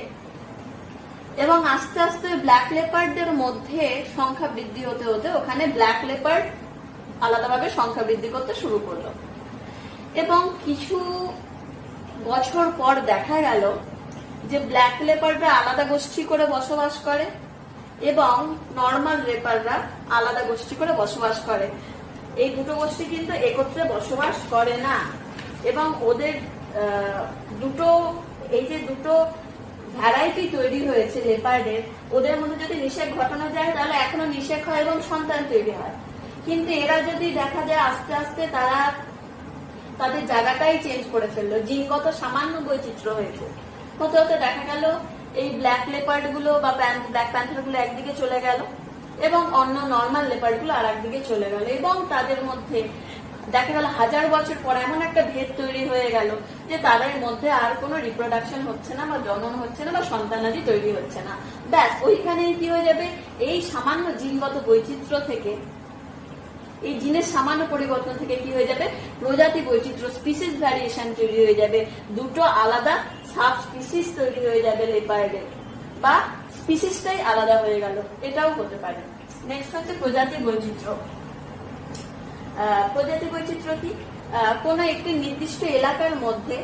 এবং আস্তে আস্তে ব্ল্যাক লেপার্ডদের মধ্যে সংখ্যা বৃদ্ধি হতে হতে ওখানে ব্ল্যাক লেপার্ড আলাদাভাবে সংখ্যা বৃদ্ধি করতে শুরু করলো। এবং কিছু বছর পর দেখা গেল যে ব্ল্যাক লেপার্ডরা আলাদা গোষ্ঠী করে বসবাস করে এবং নর্মাল লেপার্ডরা আলাদা গোষ্ঠী করে বসবাস করে। এই দুটো গোষ্ঠী কিন্তু একত্রে বসবাস করে না, এবং ওদের এই যে দুটো ভ্যারাইটি তৈরি হয়েছে লেপার্ডের, ওদের মধ্যে যদি নিষেক ঘটানো যায় তাহলে এখনো নিষেক হয় এবং সন্তান তৈরি হয়। কিন্তু এরা যদি দেখা যায় আস্তে আস্তে তারা তাদের জায়গাটাই চেঞ্জ করে ফেললো, জিনগত সামান্য বৈচিত্র্য হয়েছে, হতে হতে দেখা গেল এই ব্ল্যাক লেপার্ড গুলো বা ব্ল্যাক প্যান্থার গুলো একদিকে চলে গেল এবং অন্য নর্মাল লেপার্ড গুলো আর একদিকে চলে গেল, এবং তাদের মধ্যে দেখা গেল 1000 বছর পর এমন একটা ভেদ তৈরি হয়ে গেল যে তাদের মধ্যে আর কোনো রিপ্রোডাকশন হচ্ছে না বা জনন হচ্ছে না বা সন্তানাদি তৈরি হচ্ছে না। ব্যাস ওইখানেই কি হয়ে যাবে, এই সামান্য জিনগত বৈচিত্র্য থেকে, এই জিনের সামান্য পরিবর্তন থেকে কি হয়ে যাবে, প্রজাতি বৈচিত্র্য, স্পিসিস ভ্যারিয়েশন তৈরি হয়ে যাবে, দুটো আলাদা সাব স্পিসিস তৈরি হয়ে যাবে লেপার্ডের, বা স্পিসিসটাই আলাদা হয়ে গেল, এটাও হতে পারে। নেক্সট হচ্ছে প্রজাতি বৈচিত্র্য। প্রজাতি বৈচিত্র্য কি, কোন একটি নির্দিষ্ট এলাকার মধ্যে,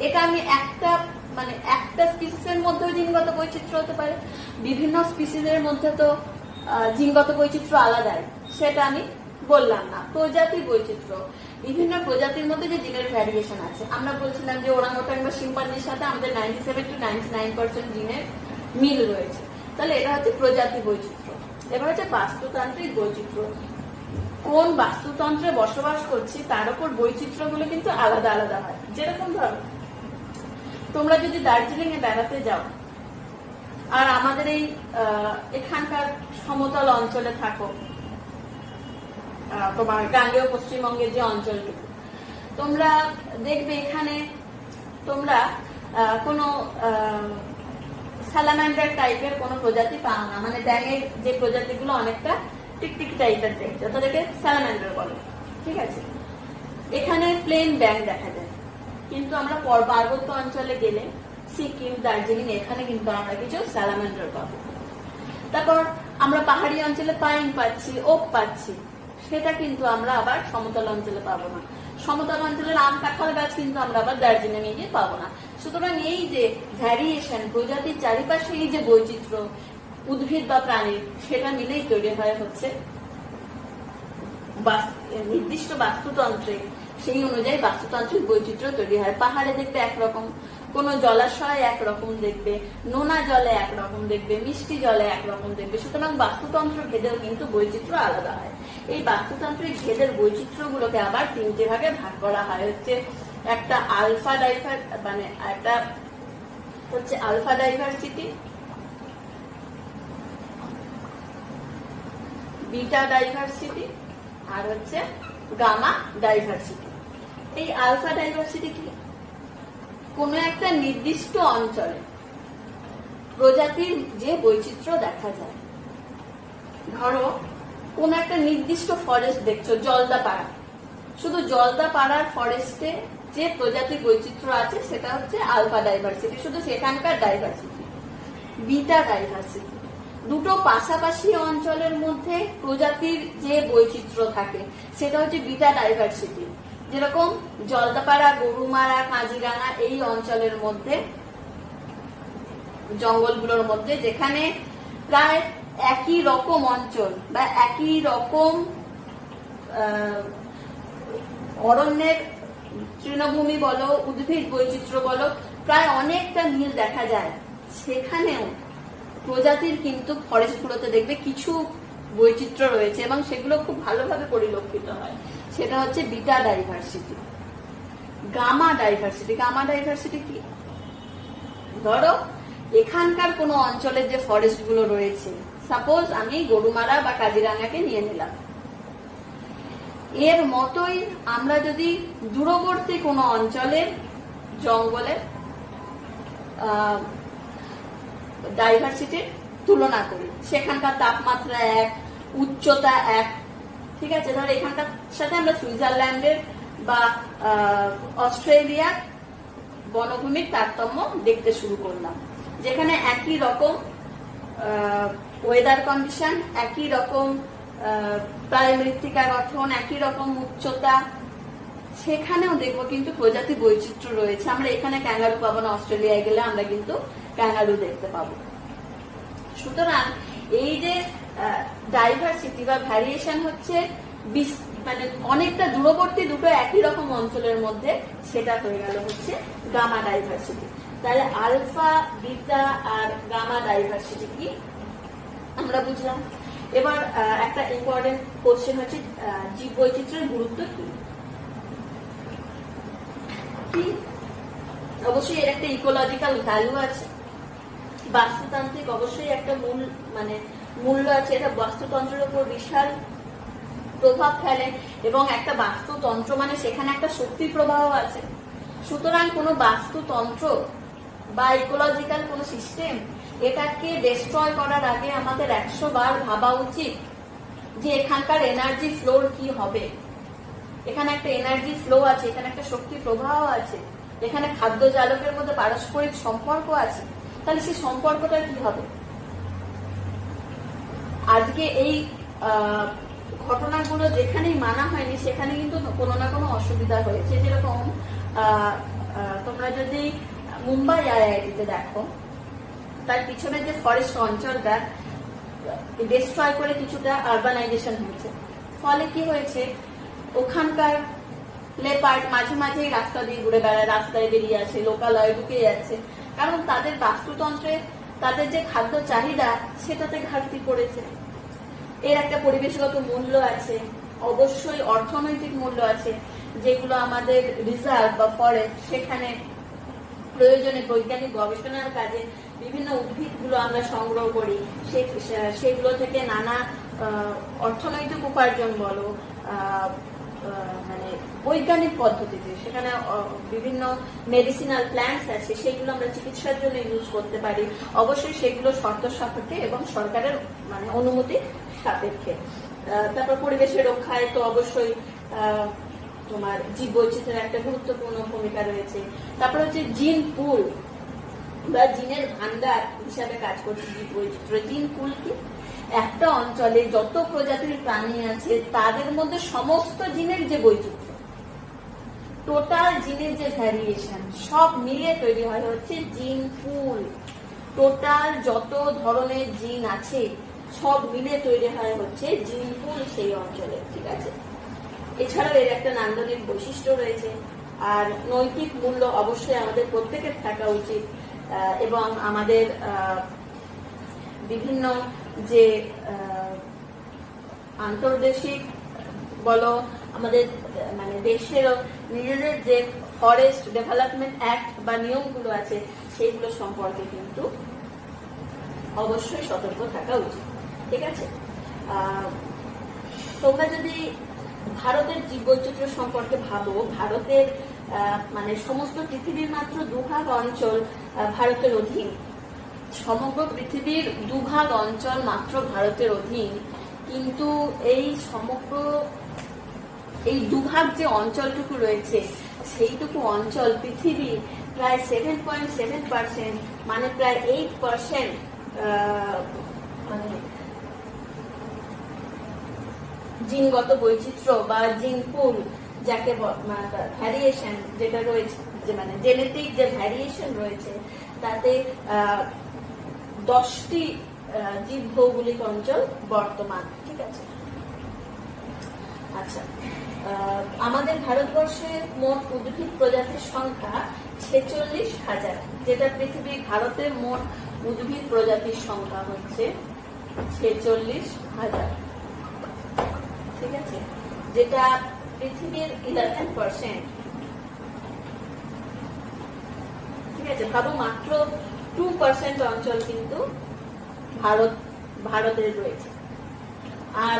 এটা আমি একটা স্পিসিসের মধ্যেও জিনগত বৈচিত্র্য হতে পারে, বিভিন্ন স্পিসিসের মধ্যে তো জিনগত বৈচিত্র্য আলাদাই, সেটা আমি বললাম না। প্রজাতি বৈচিত্র্য, বিভিন্ন প্রজাতির মধ্যে যে জিনের ভ্যারিয়েশন আছে, আমরা বলছিলাম যে ওরাংওটাং বা শিম্পাঞ্জির সাথে আমাদের 97 to 99% জিনের মিল রয়েছে, তাহলে এটা হচ্ছে প্রজাতি বৈচিত্র্য। এবার হচ্ছে বাস্তুতান্ত্রিক বৈচিত্র্য, কোন বাস্তুতন্ত্রে বসবাস করছি তার উপর বৈচিত্র্যগুলো কিন্তু আলাদা আলাদা হয়। যেরকম ধরো তোমরা যদি দার্জিলিং এ বেড়াতে যাও আর আমাদের এই এখানকার সমতল অঞ্চলে থাকো, তোমার গাঙ্গেয় পশ্চিমবঙ্গের যে অঞ্চলটুকু, তোমরা দেখবে এখানে তোমরা কোনো স্যালামান্ডার টাইপের কোনো প্রজাতি পাও না, মানে ব্যাঙের যে প্রজাতিগুলো অনেকটা টিকটিকি টাইপের দেখতে, তাদেরকে স্যালামান্ডার বলে, ঠিক আছে। এখানে প্লেন ব্যাঙ দেখা যায়, কিন্তু আমরা পার্বত্য অঞ্চলে গেলে সিকিম, দার্জিলিং, এখানে কিন্তু আমরা কিছু স্যালামান্ডার পাবো। তারপর আমরা পাহাড়ি অঞ্চলে পাইন পাচ্ছি, ওক পাচ্ছি, সেটা কিন্তু আমরা আবার সমতল অঞ্চলে পাবো না। সমতল অঞ্চলের আম কাঁঠাল গাছ কিন্তু আমরা আবার দার্জিলিং এ গিয়ে পাবো না। সুতরাং এই যে ভ্যারিয়েশন, প্রজাতির চারিপাশে এই যে বৈচিত্র্য উদ্ভিদ বা প্রাণীর, সেটা মিলেই তৈরি হয় হচ্ছে নির্দিষ্ট বাস্তুতন্ত্রে, সেই অনুযায়ী বাস্তুতান্ত্রিক বৈচিত্র্য তৈরি হয়। পাহাড়ে দেখবে একরকম, কোন জলাশয় একরকম দেখবে, নোনা জলে একরকম দেখবে, মিষ্টি জলে একরকম দেখবে। সুতরাং বাস্তুতন্ত্র ভেদেও কিন্তু বৈচিত্র্য আলাদা হয়। এই বাস্তুতান্ত্রিক ভেদের বৈচিত্র্যগুলোকে আবার 3টে ভাগে ভাগ করা হয়। হচ্ছে একটা আলফা ডাইভার্সিটি, বিটা ডাইভার্সিটি, আর হচ্ছে গামা ডাইভার্সিটি। এই আলফা ডাইভার্সিটি কি, কোন একটা নির্দিষ্ট অঞ্চলে প্রজাতির যে বৈচিত্র্য দেখা যায়। ধরো কোন একটা নির্দিষ্ট ফরেস্ট দেখছো, জলদাপাড়া, শুধু জলদাপাড়ার ফরেস্টে যে প্রজাতির বৈচিত্র্য আছে সেটা হচ্ছে আলফা ডাইভার্সিটি, শুধু সেখানকার ডাইভার্সিটি। বিটা ডাইভার্সিটি, দুটো পাশাপাশি অঞ্চলের মধ্যে প্রজাতির যে বৈচিত্র্য থাকে সেটা হচ্ছে বিটা ডাইভার্সিটি। যেরকম জলদাপাড়া, গরুমারা, কাজিরাঙা এই অঞ্চলের মধ্যে, জঙ্গলগুলোর মধ্যে, যেখানে প্রায় একই রকম অঞ্চল বা একই রকম অরণ্যের তৃণভূমি বলো, উদ্ভিদ বৈচিত্র্য বলো, প্রায় অনেকটা মিল দেখা যায়, সেখানেও প্রজাতির কিন্তু ফরেস্টগুলোতে দেখবে কিছু বৈচিত্র্য রয়েছে এবং সেগুলো খুব ভালোভাবে পরিলক্ষিত হয়। সেটা হচ্ছে beta diversity. Gamma diversity, gamma diversity কি, ধরো এখানকার কোনো অঞ্চলের যে ফরেস্ট গুলো রয়েছে, সাপোজ আমি গরুমারা বা কাজিরাঙ্গাকে নিয়ে নিলাম, এর মতোই আমরা যদি দূরবর্তী কোনো অঞ্চলের জঙ্গলের ডাইভার্সিটির তুলনা করি, সেখানকার তাপমাত্রা এক, উচ্চতা এক, ঠিক আছে, ধর এখানকার সাথে আমরা সুইজারল্যান্ডের বা অস্ট্রেলিয়ার বনভূমির তারতম্য দেখতে শুরু করলাম, যেখানে একই রকম ওয়েদার কন্ডিশন, একই রকম প্রায় মৃত্তিকা গঠন, একই রকম উচ্চতা, সেখানেও দেখবো কিন্তু প্রজাতি বৈচিত্র্য রয়েছে। আমরা এখানে ক্যাঙ্গারু পাবো না, অস্ট্রেলিয়ায় গেলে আমরা কিন্তু ক্যাঙ্গারু দেখতে পাবো। সুতরাং এই যে ডাইভার্সিটি বা ভ্যারিয়েশন হচ্ছে মানে অনেকটা দূরবর্তী দুটো একই রকম অঞ্চলের মধ্যে, সেটা হয়ে গেল হচ্ছে গামা ডাইভার্সিটি। তাহলে আলফা, বিটা আর গামা ডাইভার্সিটি কি আমরা বুঝলাম। এবার একটা ইম্পর্টেন্ট কোশ্চেন হচ্ছে জীব বৈচিত্র্যের গুরুত্ব কি? অবশ্যই এর একটা ইকোলজিক্যাল ভ্যালু আছে, বাস্তুতান্ত্রিক অবশ্যই একটা মূল্য আছে। এটা বাস্তুতন্ত্রের উপর বিশাল প্রভাব ফেলে, এবং একটা বাস্তুতন্ত্র মানে সেখানে একটা শক্তির প্রবাহ আছে। সুতরাং কোনো বাস্তুতন্ত্র বা ইকোলজিক্যাল কোনো সিস্টেম, এটাকে ডিস্ট্রয় করার আগে আমাদের 100 বার ভাবা উচিত যে এখানকার এনার্জি ফ্লোর কি হবে। এখানে একটা এনার্জি ফ্লো আছে, এখানে একটা শক্তি প্রবাহ আছে, এখানে খাদ্য জালকের মধ্যে পারস্পরিক সম্পর্ক আছে, তাহলে সেই সম্পর্কটা কি হবে? আজকে এই ঘটনাগুলো যেখানেই মানা হয়নি সেখানে কিন্তু কোনো না কোনো অসুবিধা হয়েছে। যেরকম তোমরা যদি মুম্বাই আইআইটিতে দেখো, তার পিছনে যে ফরেস্ট অঞ্চলটা ডিস্ট্রয় করে কিছুটা আরবানাইজেশন হয়েছে, ফলে কি হয়েছে, ওখানকার লেপার্ড মাঝে মাঝেই রাস্তা দিয়ে ঘুরে বেড়ায়, রাস্তায় বেরিয়ে আসে, লোকালয়ে ঢুকে যাচ্ছে, কারণ তাদের বাস্তুতন্ত্রে তাদের যে খাদ্য চাহিদা সেটাতে ঘাটতি পড়েছে। এর একটা পরিবেশগত মূল্য আছে, অবশ্যই অর্থনৈতিক মূল্য আছে, যেগুলো আমাদের রিজার্ভ বা ফরেস্ট, সেখানে প্রয়োজনে বৈজ্ঞানিক গবেষণার কাজে বিভিন্ন উদ্ভিদগুলো আমরা সংগ্রহ করি, সেগুলো থেকে নানা অর্থনৈতিক উপার্জন বলো, মানে বৈজ্ঞানিক পদ্ধতিতে সেখানে বিভিন্ন মেডিসিনাল প্ল্যান্টস আছে, সেগুলো আমরা চিকিৎসার জন্য ইউজ করতে পারি। অবশ্যই সেগুলো শর্ত সাপেক্ষে এবং সরকারের অনুমতি সাপেক্ষে। তারপর পরিবেশের রক্ষায় তো অবশ্যই তোমার জীব বৈচিত্র্যের একটা গুরুত্বপূর্ণ ভূমিকা রয়েছে। তারপর হচ্ছে জিন পুল বা জিনের ভান্ডার হিসাবে কাজ করছে জীব বৈচিত্র্য। জিন পুল কি? একটা অঞ্চলে যত প্রজাতির প্রাণী আছে তাদের মধ্যে সমস্ত জিনের যে বৈচিত্র্য, টোটাল জিনের যে ভ্যারিয়েশন, সব মিলিয়ে তৈরি হয় হচ্ছে জিন পুল। টোটাল যত ধরনের জিন আছে সব মিলে তৈরি হয় হচ্ছে জিন পুল সেই অঞ্চলে, ঠিক আছে। এছাড়াও এর একটা নান্দনিক বৈশিষ্ট্য রয়েছে, আর নৈতিক মূল্য অবশ্যই আমাদের প্রত্যেকের থাকা উচিত, এবং আমাদের বিভিন্ন যে আন্তর্জাতিক বলো, আমাদের মানে দেশেরও নিজেদের যে ফরেস্ট ডেভেলপমেন্ট অ্যাক্ট বা নিয়মগুলো আছে সেইগুলো সম্পর্কে কিন্তু অবশ্যই সতর্ক থাকা উচিত, ঠিক আছে। তোমরা যদি ভারতের জীববৈচিত্র্য সম্পর্কে ভাবো, ভারতের মানে সমস্ত পৃথিবীর মাত্র 2 অঞ্চল ভারতের অধীন, সমগ্র পৃথিবীর 2 অঞ্চল মাত্র ভারতের অধীন, কিন্তু এই সমগ্র এই 2 যে অঞ্চলটুকু রয়েছে সেইটুকু অঞ্চল পৃথিবীর প্রায় 7.7%, মানে প্রায় 8% মানে জিনগত বৈচিত্র্য বা জিন পুল যাকে ভ্যারিয়েশন যেটা রয়েছে, যে মানে জেনেটিক যে ভ্যারিয়েশন রয়েছে, তাতে 10টি জীব ভৌগোলিক অঞ্চল বর্তমান, ঠিক আছে। আচ্ছা, আমাদের ভারতবর্ষে মোট উদ্ভিদ প্রজাতির সংখ্যা 46,000, যেটা পৃথিবীর ভারতের মোট উদ্ভিদ প্রজাতির সংখ্যা হচ্ছে 46,000, ঠিক আছে, যেটা পৃথিবীর 11%, ঠিক আছে। ভাবো মাত্র 2% অঞ্চল কিন্তু ভারতের রয়েছে। আর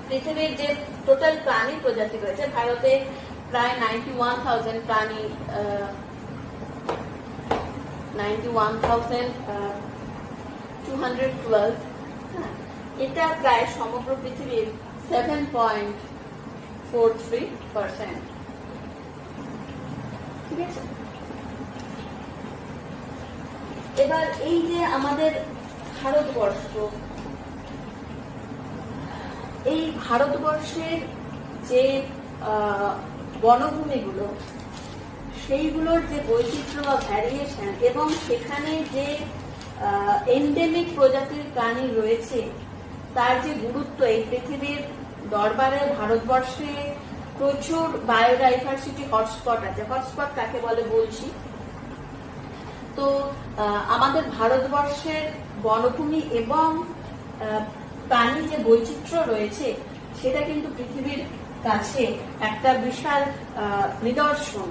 পৃথিবীর যে টোটাল প্রাণী প্রজাতি রয়েছে, ভারতে প্রায় 91,000 প্রাণী, 91,212, এটা প্রায় সমগ্র পৃথিবীর 7.43%। ঠিক আছে, এবার এই যে আমাদের ভারতবর্ষ, এই ভারতবর্ষের যে বনভূমিগুলো, সেইগুলোর যে বৈচিত্র্য বা ভ্যারিয়েশন এবং সেখানে যে এন্ডেমিক প্রজাতির প্রাণী রয়েছে তার যে গুরুত্ব, এই পৃথিবীর দরবারে ভারতবর্ষে প্রচুর বায়োডাইভার্সিটি হটস্পট আছে। হটস্পট কাকে বলে বলছি। তো আমাদের ভারতবর্ষের বনভূমি এবং প্রাণী যে বৈচিত্র্য রয়েছে সেটা কিন্তু পৃথিবীর কাছে একটা বিশাল নিদর্শন।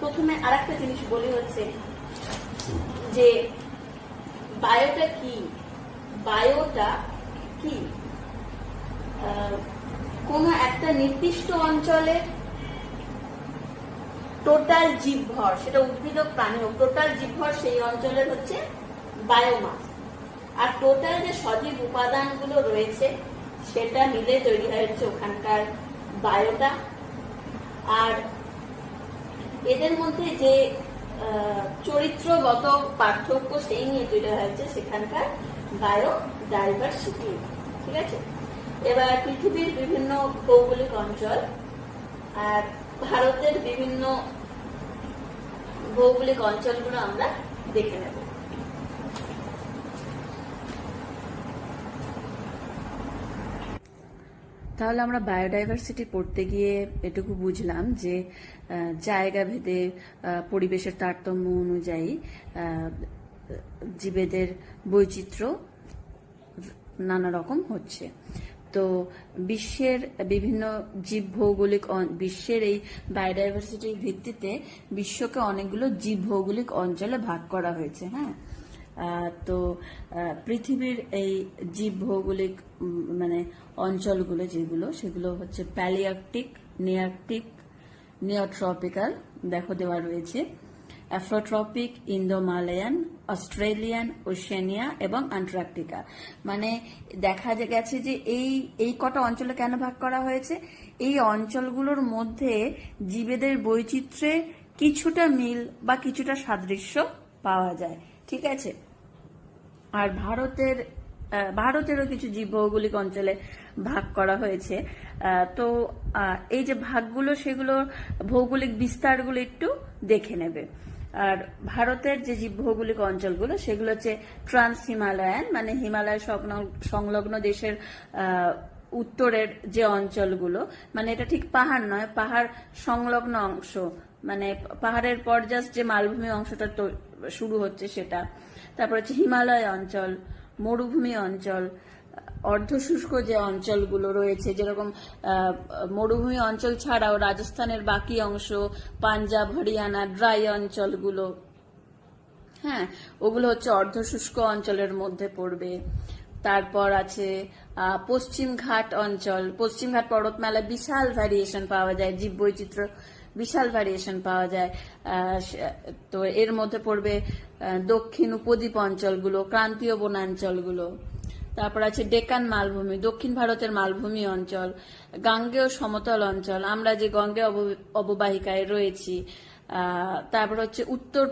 প্রথমে আরেকটা জিনিস বলি হচ্ছে যে বায়োটা কি। বায়োটা কি? কোন একটা নির্দিষ্ট অঞ্চলে টোটাল জীবভর, সেটা উদ্ভিদ প্রাণী হোক, টোটাল জীবভর সেই অঞ্চলের হচ্ছে বায়োমাস। আর টোটাল যে সজীব উপাদানগুলো রয়েছে সেটা মিলে তৈরি হয়েছে ওখানকার বায়োটা। আর এদের মধ্যে যে চরিত্রগত পার্থক্য সেই নিয়ে তৈরি হয়েছে সেখানকার বায়োডাইভার্সিটি। ঠিক আছে, এবার পৃথিবীর বিভিন্ন ভৌগোলিক অঞ্চল আর ভারতের বিভিন্ন ভৌগোলিক অঞ্চলগুলো আমরা দেখে নেব। তাহলে আমরা বায়োডাইভার্সিটি পড়তে গিয়ে এটুকু বুঝলাম যে জায়গা ভেদে পরিবেশের তারতম্য অনুযায়ী জীবেদের বৈচিত্র্য নানা রকম হচ্ছে। তো বিশ্বের বিভিন্ন জীব ভৌগোলিক, বিশ্বের এই বায়োডাইভার্সিটির ভিত্তিতে বিশ্বকে অনেকগুলো জীব ভৌগোলিক অঞ্চলে ভাগ করা হয়েছে। হ্যাঁ, তো পৃথিবীর এই জীব ভৌগোলিক মানে অঞ্চলগুলো যেগুলো, সেগুলো হচ্ছে প্যালিআর্কটিক, নেআর্কটিক, নিওট্রপিক্যাল, দেখো দেওয়া রয়েছে, অ্যাফ্রোট্রপিক, ইন্দো-মালয়ান, অস্ট্রেলিয়ান, ওশেনিয়া এবং আন্টার্কটিকা। মানে দেখা গেছে যে এই কটা অঞ্চলে কেন ভাগ করা হয়েছে? এই অঞ্চলগুলোর মধ্যে জীবেদের বৈচিত্র্যে কিছুটা মিল বা কিছুটা সাদৃশ্য পাওয়া যায়। ঠিক আছে, আর ভারতেরও কিছু জীব ভৌগোলিক অঞ্চলে ভাগ করা হয়েছে। তো এই যে ভাগগুলো, সেগুলো ভৌগোলিক বিস্তারগুলো একটু দেখে নেবে। আর ভারতের যে জীব ভৌগোলিক অঞ্চলগুলো সেগুলো হচ্ছে ট্রান্স হিমালয়ান, মানে হিমালয় সংলগ্ন দেশের উত্তরের যে অঞ্চলগুলো, মানে এটা ঠিক পাহাড় নয়, পাহাড় সংলগ্ন অংশ, মানে পাহাড়ের পর জাস্ট যে মালভূমি অংশটা শুরু হচ্ছে সেটা। তারপর হচ্ছে হিমালয় অঞ্চল, মরুভূমি অঞ্চল, অর্ধশুষ্ক যে অঞ্চলগুলো রয়েছে, যেরকম মরুভূমি অঞ্চল ছাড়াও রাজস্থানের বাকি অংশ, পাঞ্জাব, হরিয়ানা ড্রাই অঞ্চলগুলো, হ্যাঁ, ওগুলো হচ্ছে অর্ধশুষ্ক অঞ্চলের মধ্যে পড়বে। তারপর আছে পশ্চিম ঘাট অঞ্চল। পশ্চিম ঘাট পর্বতমালায় বিশাল ভ্যারিয়েশন পাওয়া যায়, জীব বৈচিত্র্য বিশাল ভ্যারিয়েশন পাওয়া যায়। তো এর মধ্যে পড়বে দক্ষিণ উপদ্বীপ অঞ্চলগুলো, ক্রান্তীয় বনাঞ্চলগুলো। তারপর আছে ডেকান মালভূমি, দক্ষিণ ভারতের মালভূমি অঞ্চল, গাঙ্গেয় সমতল অঞ্চল, আমরা যে গঙ্গেয় অববাহিকায় রয়েছি। তারপর হচ্ছে উত্তর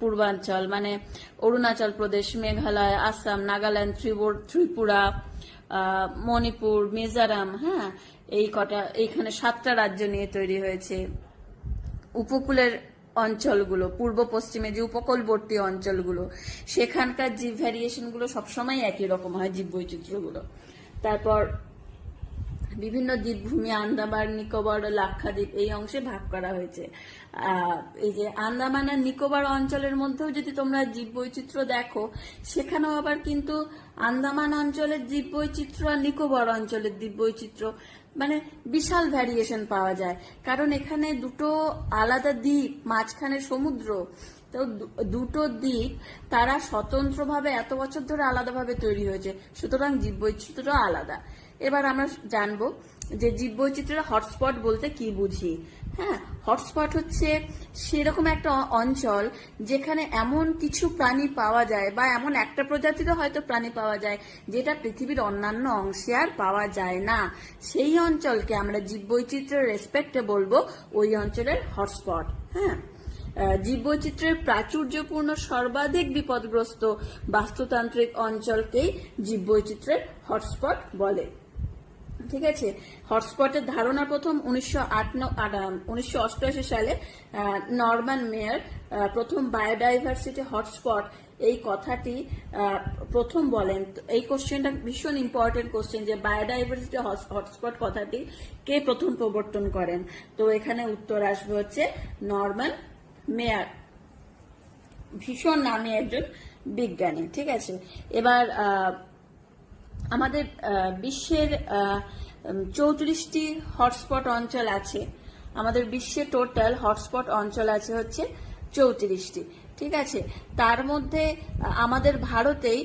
পূর্বাঞ্চল, মানে অরুণাচল প্রদেশ, মেঘালয়, আসাম, নাগাল্যান্ড, ত্রিপুরা, মণিপুর, মিজোরাম। হ্যাঁ, এইখানে 7টা রাজ্য নিয়ে তৈরি হয়েছে। উপকূলের অঞ্চলগুলো, পূর্ব পশ্চিমে যে উপকূলবর্তী অঞ্চলগুলো, সেখানকার জীব ভ্যারিয়েশনগুলো সবসময় একই রকম হয়, জীব বৈচিত্র্যগুলো। তারপর বিভিন্ন দ্বীপভূমি, আন্দামান, নিকোবর, লাক্ষাদ্বীপ, এই অংশে ভাগ করা হয়েছে। এই যে আন্দামান আর নিকোবর অঞ্চলের মধ্যেও যদি তোমরা জীব বৈচিত্র্য দেখো, সেখানেও আবার কিন্তু আন্দামান অঞ্চলের জীব বৈচিত্র্য আর নিকোবর অঞ্চলের জীব বৈচিত্র্য মানে বিশাল ভ্যারিয়েশন পাওয়া যায়, কারণ এখানে দুটো আলাদা দ্বীপ, মাঝখানে সমুদ্র। তো দুটো দ্বীপ তারা স্বতন্ত্রভাবে এত বছর ধরে আলাদাভাবে তৈরি হয়েছে, সুতরাং জীববৈচিত্র্য আলাদা। এবার আমরা জানবো যে জীববৈচিত্র্যের হটস্পট বলতে কি বুঝি। হ্যাঁ, হটস্পট হচ্ছে সেরকম একটা অঞ্চল যেখানে এমন কিছু প্রাণী পাওয়া যায় বা এমন একটা প্রজাতিরও হয়তো প্রাণী পাওয়া যায় যেটা পৃথিবীর অন্যান্য অংশে আর পাওয়া যায় না। সেই অঞ্চলকে আমরা জীববৈচিত্র্যের রেসপেক্টে বলবো ওই অঞ্চলের হটস্পট। হ্যাঁ, জীববৈচিত্র্যের প্রাচুর্যপূর্ণ সর্বাধিক বিপদগ্রস্ত বাস্তুতান্ত্রিক অঞ্চলকেই জীববৈচিত্র্যের হটস্পট বলে। ঠিক আছে, হটস্পটের ধারণা প্রথম 1988 সালে নরম্যান মেয়ার প্রথম বায়োডাইভার্সিটি হটস্পট এই কথাটি প্রথম বলেন। এই কোশ্চেনটা ভীষণ ইম্পর্টেন্ট কোশ্চেন, যে বায়োডাইভার্সিটি হটস্পট কথাটি কে প্রথম প্রবর্তন করেন। তো এখানে উত্তর আসবে হচ্ছে নরম্যান মেয়ার, ভীষণ নামী একজন বিজ্ঞানী। ঠিক আছে, এবার আমাদের বিশ্বের 34টি হটস্পট অঞ্চল আছে। আমাদের বিশ্বে টোটাল হটস্পট অঞ্চল আছে হচ্ছে 34টি। ঠিক আছে, তার মধ্যে আমাদের ভারতেই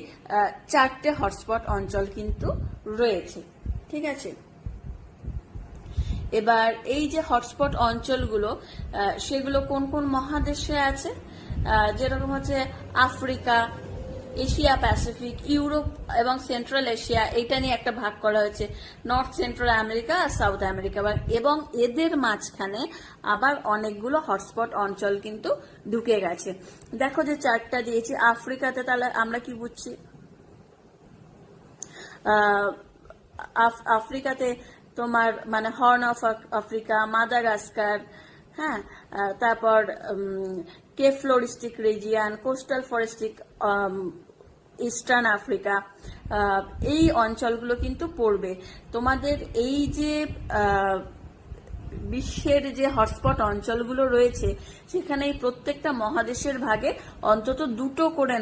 4টে হটস্পট অঞ্চল কিন্তু রয়েছে। ঠিক আছে, এবার এই যে হটস্পট অঞ্চলগুলো সেগুলো কোন কোন মহাদেশে আছে, যেরকম হচ্ছে আফ্রিকা, এশিয়া প্যাসিফিক, ইউরোপ এবং সেন্ট্রাল এশিয়া, এটা নিয়ে একটা ভাগ করা হয়েছে, নর্থ সেন্ট্রাল আমেরিকা আর সাউথ আমেরিকা, এবং এদের মাঝখানে আবার অনেকগুলো হটস্পট অঞ্চল কিন্তু ঢুকে গেছে। দেখো যে চারটা দিয়েছি। আফ্রিকাতে তাহলে আমরা কি বুঝছি, আফ্রিকাতে তোমার মানে হর্ন অফ আফ্রিকা, মাদাগাস্কার, হ্যাঁ, তারপর Cape floristic region, coastal forests eastern Africa, এই অঞ্চলগুলো কিন্তু পড়বে। তোমাদের এই যে বিশ্বের যে হটস্পট অঞ্চলগুলো রয়েছে সেখানে এই প্রত্যেকটা মহাদেশের ভাগে অন্তত দুটো করে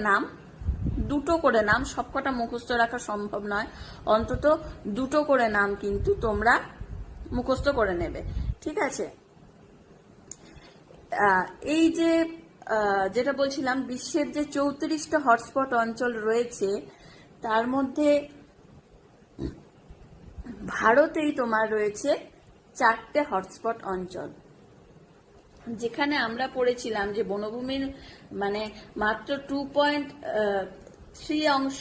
নাম, সবকটা মুখস্থ রাখা সম্ভব নয়, অন্তত দুটো করে নাম কিন্তু তোমরা মুখস্থ করে নেবে। ঠিক আছে, এই যে যেটা বলছিলাম বিশ্বের যে 34টা হটস্পট অঞ্চল রয়েছে তার মধ্যে ভারতেই তোমার রয়েছে 4টে হটস্পট অঞ্চল, যেখানে আমরা পড়েছিলাম যে বনভূমির মানে মাত্র 2.3 অংশ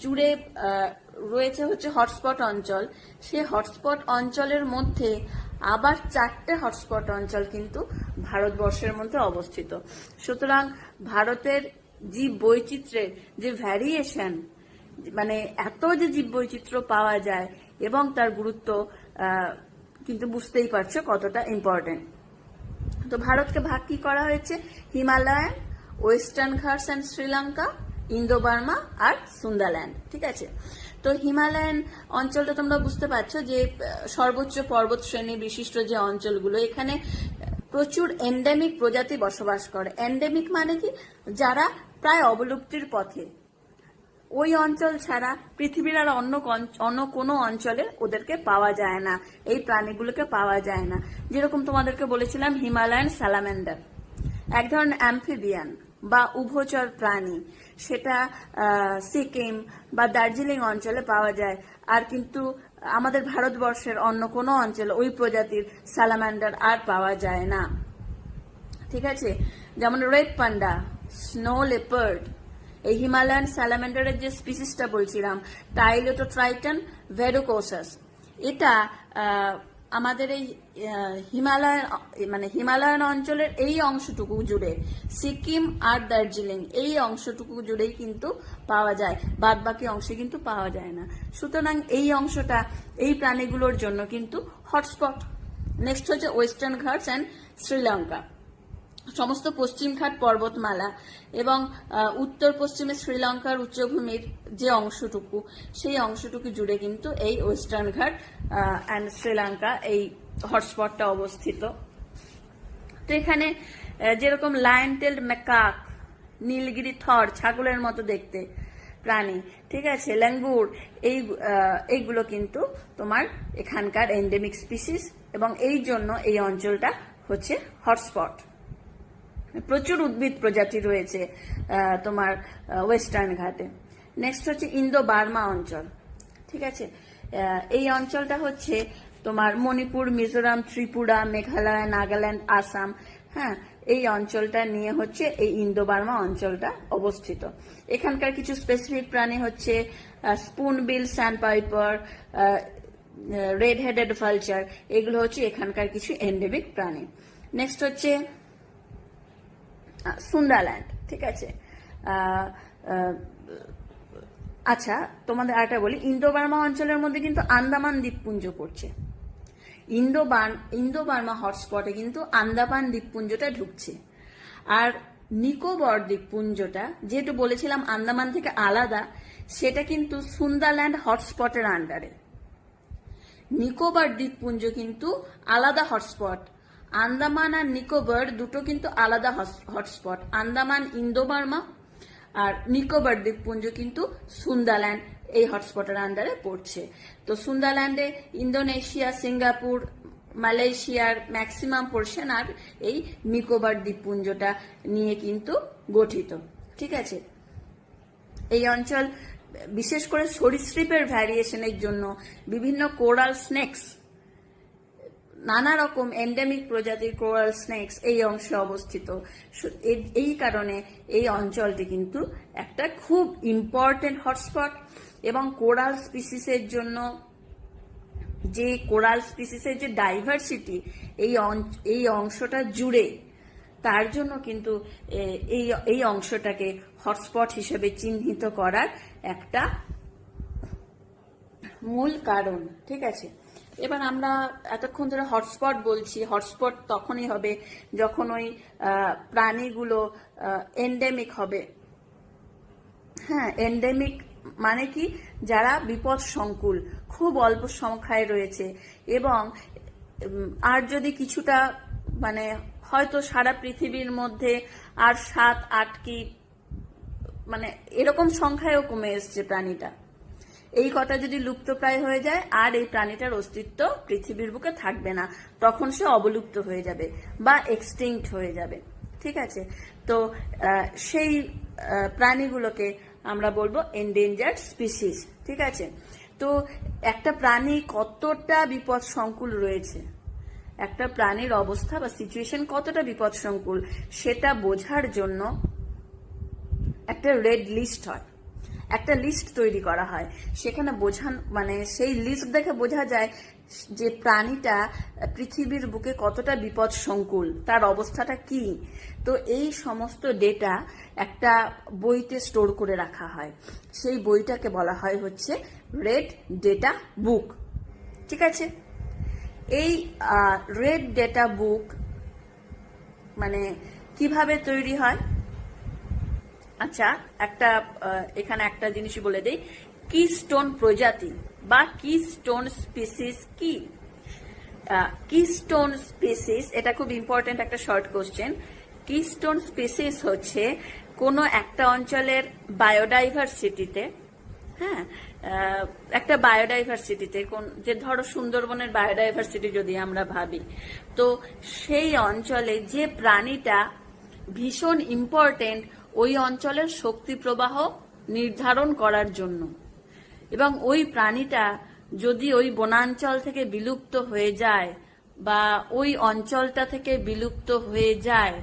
জুড়ে রয়েছে হচ্ছে হটস্পট অঞ্চল। সেই হটস্পট অঞ্চলের মধ্যে আবার 4টে হটস্পট অঞ্চল কিন্তু ভারতবর্ষের মধ্যে অবস্থিত। সুতরাং ভারতের জীব বৈচিত্র্যের যে ভ্যারিয়েশন, মানে এত যে জীব বৈচিত্র্য পাওয়া যায় এবং তার গুরুত্ব কিন্তু বুঝতেই পারছো কতটা ইম্পর্টেন্ট। তো ভারতকে ভাগ কি করা হয়েছে, Himalayan, western Ghats and Sri Lanka, Indo Burma আর সুন্দারল্যান্ড। ঠিক আছে, তো হিমালয়ান অঞ্চলটা তোমরা বুঝতে পারছো যে সর্বোচ্চ পর্বত শ্রেণী বিশিষ্ট যে অঞ্চলগুলো, এখানে প্রচুর এন্ডেমিক প্রজাতি বসবাস করে। এন্ডেমিক মানে কি, যারা প্রায় অবলুপ্তির পথে। ওই অঞ্চল ছাড়া পৃথিবীর আর অন্য কোনো অঞ্চলে ওদেরকে পাওয়া যায় না, এই প্রাণীগুলোকে পাওয়া যায় না। যেরকম তোমাদেরকে বলেছিলাম হিমালয়ান স্যালামেন্ডার এক ধরনের অ্যাম্ফিবিয়ান বা উভচর প্রাণী, সেটা সিকিম বা দার্জিলিং অঞ্চলে পাওয়া যায়, আর কিন্তু আমাদের ভারতবর্ষের অন্য কোনো অঞ্চলে ওই প্রজাতির স্যালামেন্ডার আর পাওয়া যায় না। ঠিক আছে, যেমন রেড পান্ডা, স্নো লেপার্ড, এই হিমালয়ান স্যালামেন্ডারের যে স্পিসিসটা বলছিলাম টাইলোটোট্রাইটন ভেরোকোসাস, এটা আমাদের এই হিমালয়ান অঞ্চলের এই অংশটুকু জুড়ে, সিকিম আর দার্জিলিং এই অংশটুকু জুড়েই কিন্তু পাওয়া যায়, বাদ বাকি অংশে কিন্তু পাওয়া যায় না। সুতরাং এই অংশটা এই প্রাণীগুলোর জন্য কিন্তু হটস্পট। নেক্সট হচ্ছে ওয়েস্টার্ন ঘাটস অ্যান্ড শ্রীলঙ্কা, সমস্ত পশ্চিমঘাট পর্বতমালা এবং উত্তর পশ্চিমে শ্রীলঙ্কার উচ্চভূমির যে অংশটুকু, সেই অংশটুকু জুড়ে কিন্তু এই ওয়েস্টার্ন ঘাট অ্যান্ড শ্রীলঙ্কা এই হটস্পটটা অবস্থিত। তো এখানে যেরকম লায়ন টেল্ড ম্যাকাক, নীলগিরি থর ছাগলের মতো দেখতে, প্রাণী, ঠিক আছে, ল্যাঙ্গুর, এইগুলো কিন্তু তোমার এখানকার এন্ডেমিক স্পিসিস, এবং এই জন্য এই অঞ্চলটা হচ্ছে হটস্পট। প্রচুর উদ্ভিদ প্রজাতি রয়েছে তোমার ওয়েস্টার্ন ঘাটে। নেক্সট হচ্ছে ইন্দো বার্মা অঞ্চল, ঠিক আছে। এই অঞ্চলটা হচ্ছে তোমার মণিপুর, মিজোরাম, ত্রিপুরা, মেঘালয়, নাগাল্যান্ড, আসাম, হ্যাঁ, এই অঞ্চলটা নিয়ে হচ্ছে এই ইন্দো বার্মা অঞ্চলটা অবস্থিত। এখানকার কিছু স্পেসিফিক প্রাণী হচ্ছে spoonbill sandpiper, red headed vulture, এগুলো হচ্ছে এখানকার কিছু এন্ডেমিক প্রাণী। নেক্সট হচ্ছে সুন্দারল্যান্ড, ঠিক আছে। আচ্ছা, তোমাদের আরেকটা বলি, ইন্দো বার্মা অঞ্চলের মধ্যে কিন্তু আন্দামান দ্বীপপুঞ্জ পড়ছে। ইন্দো বার্মা হটস্পটে কিন্তু আন্দামান দ্বীপপুঞ্জটা ঢুকছে। আর নিকোবর দ্বীপপুঞ্জটা, যেহেতু বলেছিলাম আন্দামান থেকে আলাদা, সেটা কিন্তু সুন্দারল্যান্ড হটস্পটের আন্ডারে। নিকোবর দ্বীপপুঞ্জ কিন্তু আলাদা হটস্পট। আন্দামান আর নিকোবর দুটো কিন্তু আলাদা হটস্পট। আন্দামান ইন্দো বার্মা আর নিকোবর দ্বীপপুঞ্জ কিন্তু সুন্দারল্যান্ড এই হটস্পটের আন্ডারে পড়ছে। তো সুন্দারল্যান্ডে ইন্দোনেশিয়া, সিঙ্গাপুর, মালয়েশিয়ার ম্যাক্সিমাম পোর্শন আর এই নিকোবর দ্বীপপুঞ্জটা নিয়ে কিন্তু গঠিত, ঠিক আছে। এই অঞ্চল বিশেষ করে সরীসৃপের ভ্যারিয়েশনের জন্য বিভিন্ন কোরাল স্নেকস, নানা রকম এন্ডেমিক প্রজাতির কোরাল স্নেকস এই অংশে অবস্থিত। এই কারণে এই অঞ্চলটি কিন্তু একটা খুব ইম্পর্টেন্ট হটস্পট, এবং কোরাল স্পিসিসের জন্য কোরাল স্পিসিসের যে ডাইভার্সিটি এই অংশটা জুড়ে, তার জন্য কিন্তু এই অংশটাকে হটস্পট হিসেবে চিহ্নিত করার একটা মূল কারণ, ঠিক আছে। এবার আমরা এতক্ষণ ধরে হটস্পট বলছি। হটস্পট তখনই হবে যখন ওই প্রাণীগুলো এন্ডেমিক হবে। হ্যাঁ, এন্ডেমিক মানে কি, যারা বিপদ সংকুল, খুব অল্প সংখ্যায় রয়েছে, এবং আর যদি কিছুটা মানে হয়তো সারা পৃথিবীর মধ্যে আর 7-8 কি মানে এরকম সংখ্যায়ও কমে এসছে প্রাণীটা, এই কটা যদি লুপ্তপ্রায় হয়ে যায় আর এই প্রাণীটার অস্তিত্ব পৃথিবীর বুকে থাকবে না, তখন সে অবলুপ্ত হয়ে যাবে বা এক্সটিংক্ট হয়ে যাবে, ঠিক আছে। তো সেই প্রাণীগুলোকে আমরা বলবো এন্ডেঞ্জার্ড স্পিসিস, ঠিক আছে। তো একটা প্রাণী কতটা বিপদ সংকুল রয়েছে, একটা প্রাণীর অবস্থা বা সিচুয়েশন কতটা বিপদ সংকুল, সেটা বোঝার জন্য একটা রেড লিস্ট হয়, একটা লিস্ট তৈরি করা হয়। সেখানে মানে সেই লিস্ট দেখে বোঝা যায় যে প্রাণীটা পৃথিবীর বুকে কতটা বিপদ সংকুল, তার অবস্থাটা কি। তো এই সমস্ত ডেটা একটা বইতে স্টোর করে রাখা হয়। সেই বইটাকে বলা হয় হচ্ছে রেড ডেটা বুক, ঠিক আছে। এই রেড ডেটা বুক মানে কিভাবে তৈরি হয়? আচ্ছা, এখানে একটা জিনিস বলে দেই, কিস্টোন প্রজাতি বা কিস্টোন স্পিসিস কি? কিস্টোন স্পিসিস, এটা খুব ইম্পর্টেন্ট একটা শর্ট কোশ্চেন। কিস্টোন স্পিসিস হচ্ছে কোনো একটা অঞ্চলের বায়োডাইভার্সিটিতে, হ্যাঁ, একটা বায়োডাইভার্সিটিতে যে ধরো সুন্দরবনের বায়োডাইভার্সিটি যদি আমরা ভাবি, তো সেই অঞ্চলে যে প্রাণীটা ভীষণ ইম্পর্টেন্ট ওই অঞ্চলের শক্তি প্রবাহ নির্ধারণ করার জন্য, এবং ওই প্রাণীটা যদি ওই বনাঞ্চল থেকে বিলুপ্ত হয়ে যায় বা ওই অঞ্চলটা থেকে বিলুপ্ত হয়ে যায়,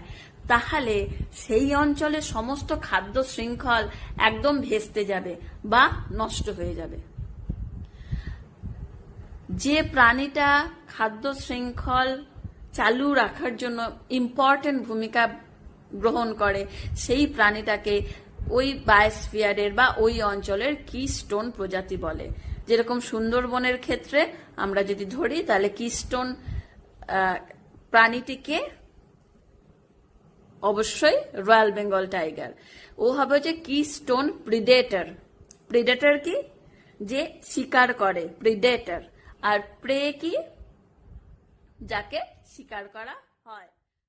তাহলে সেই অঞ্চলের সমস্ত খাদ্য শৃঙ্খল একদম ভেস্তে যাবে বা নষ্ট হয়ে যাবে। যে প্রাণীটা খাদ্য শৃঙ্খল চালু রাখার জন্য ইম্পর্টেন্ট ভূমিকা গ্রহণ করে, সেই প্রাণীটাকে ওই বায়োস্ফিয়ারের বা ওই অঞ্চলের কিস্টোন প্রজাতি বলে। যেরকম সুন্দরবনের ক্ষেত্রে আমরা যদি ধরি, তাহলে কিস্টোন প্রাণীটিকে অবশ্যই রয়্যাল বেঙ্গল টাইগার, ও হবে যে কিস্টোন প্রিডেটর। প্রিডেটর কি? যে শিকার করে, প্রিডেটর। আর প্রে কি? যাকে শিকার করা হয়।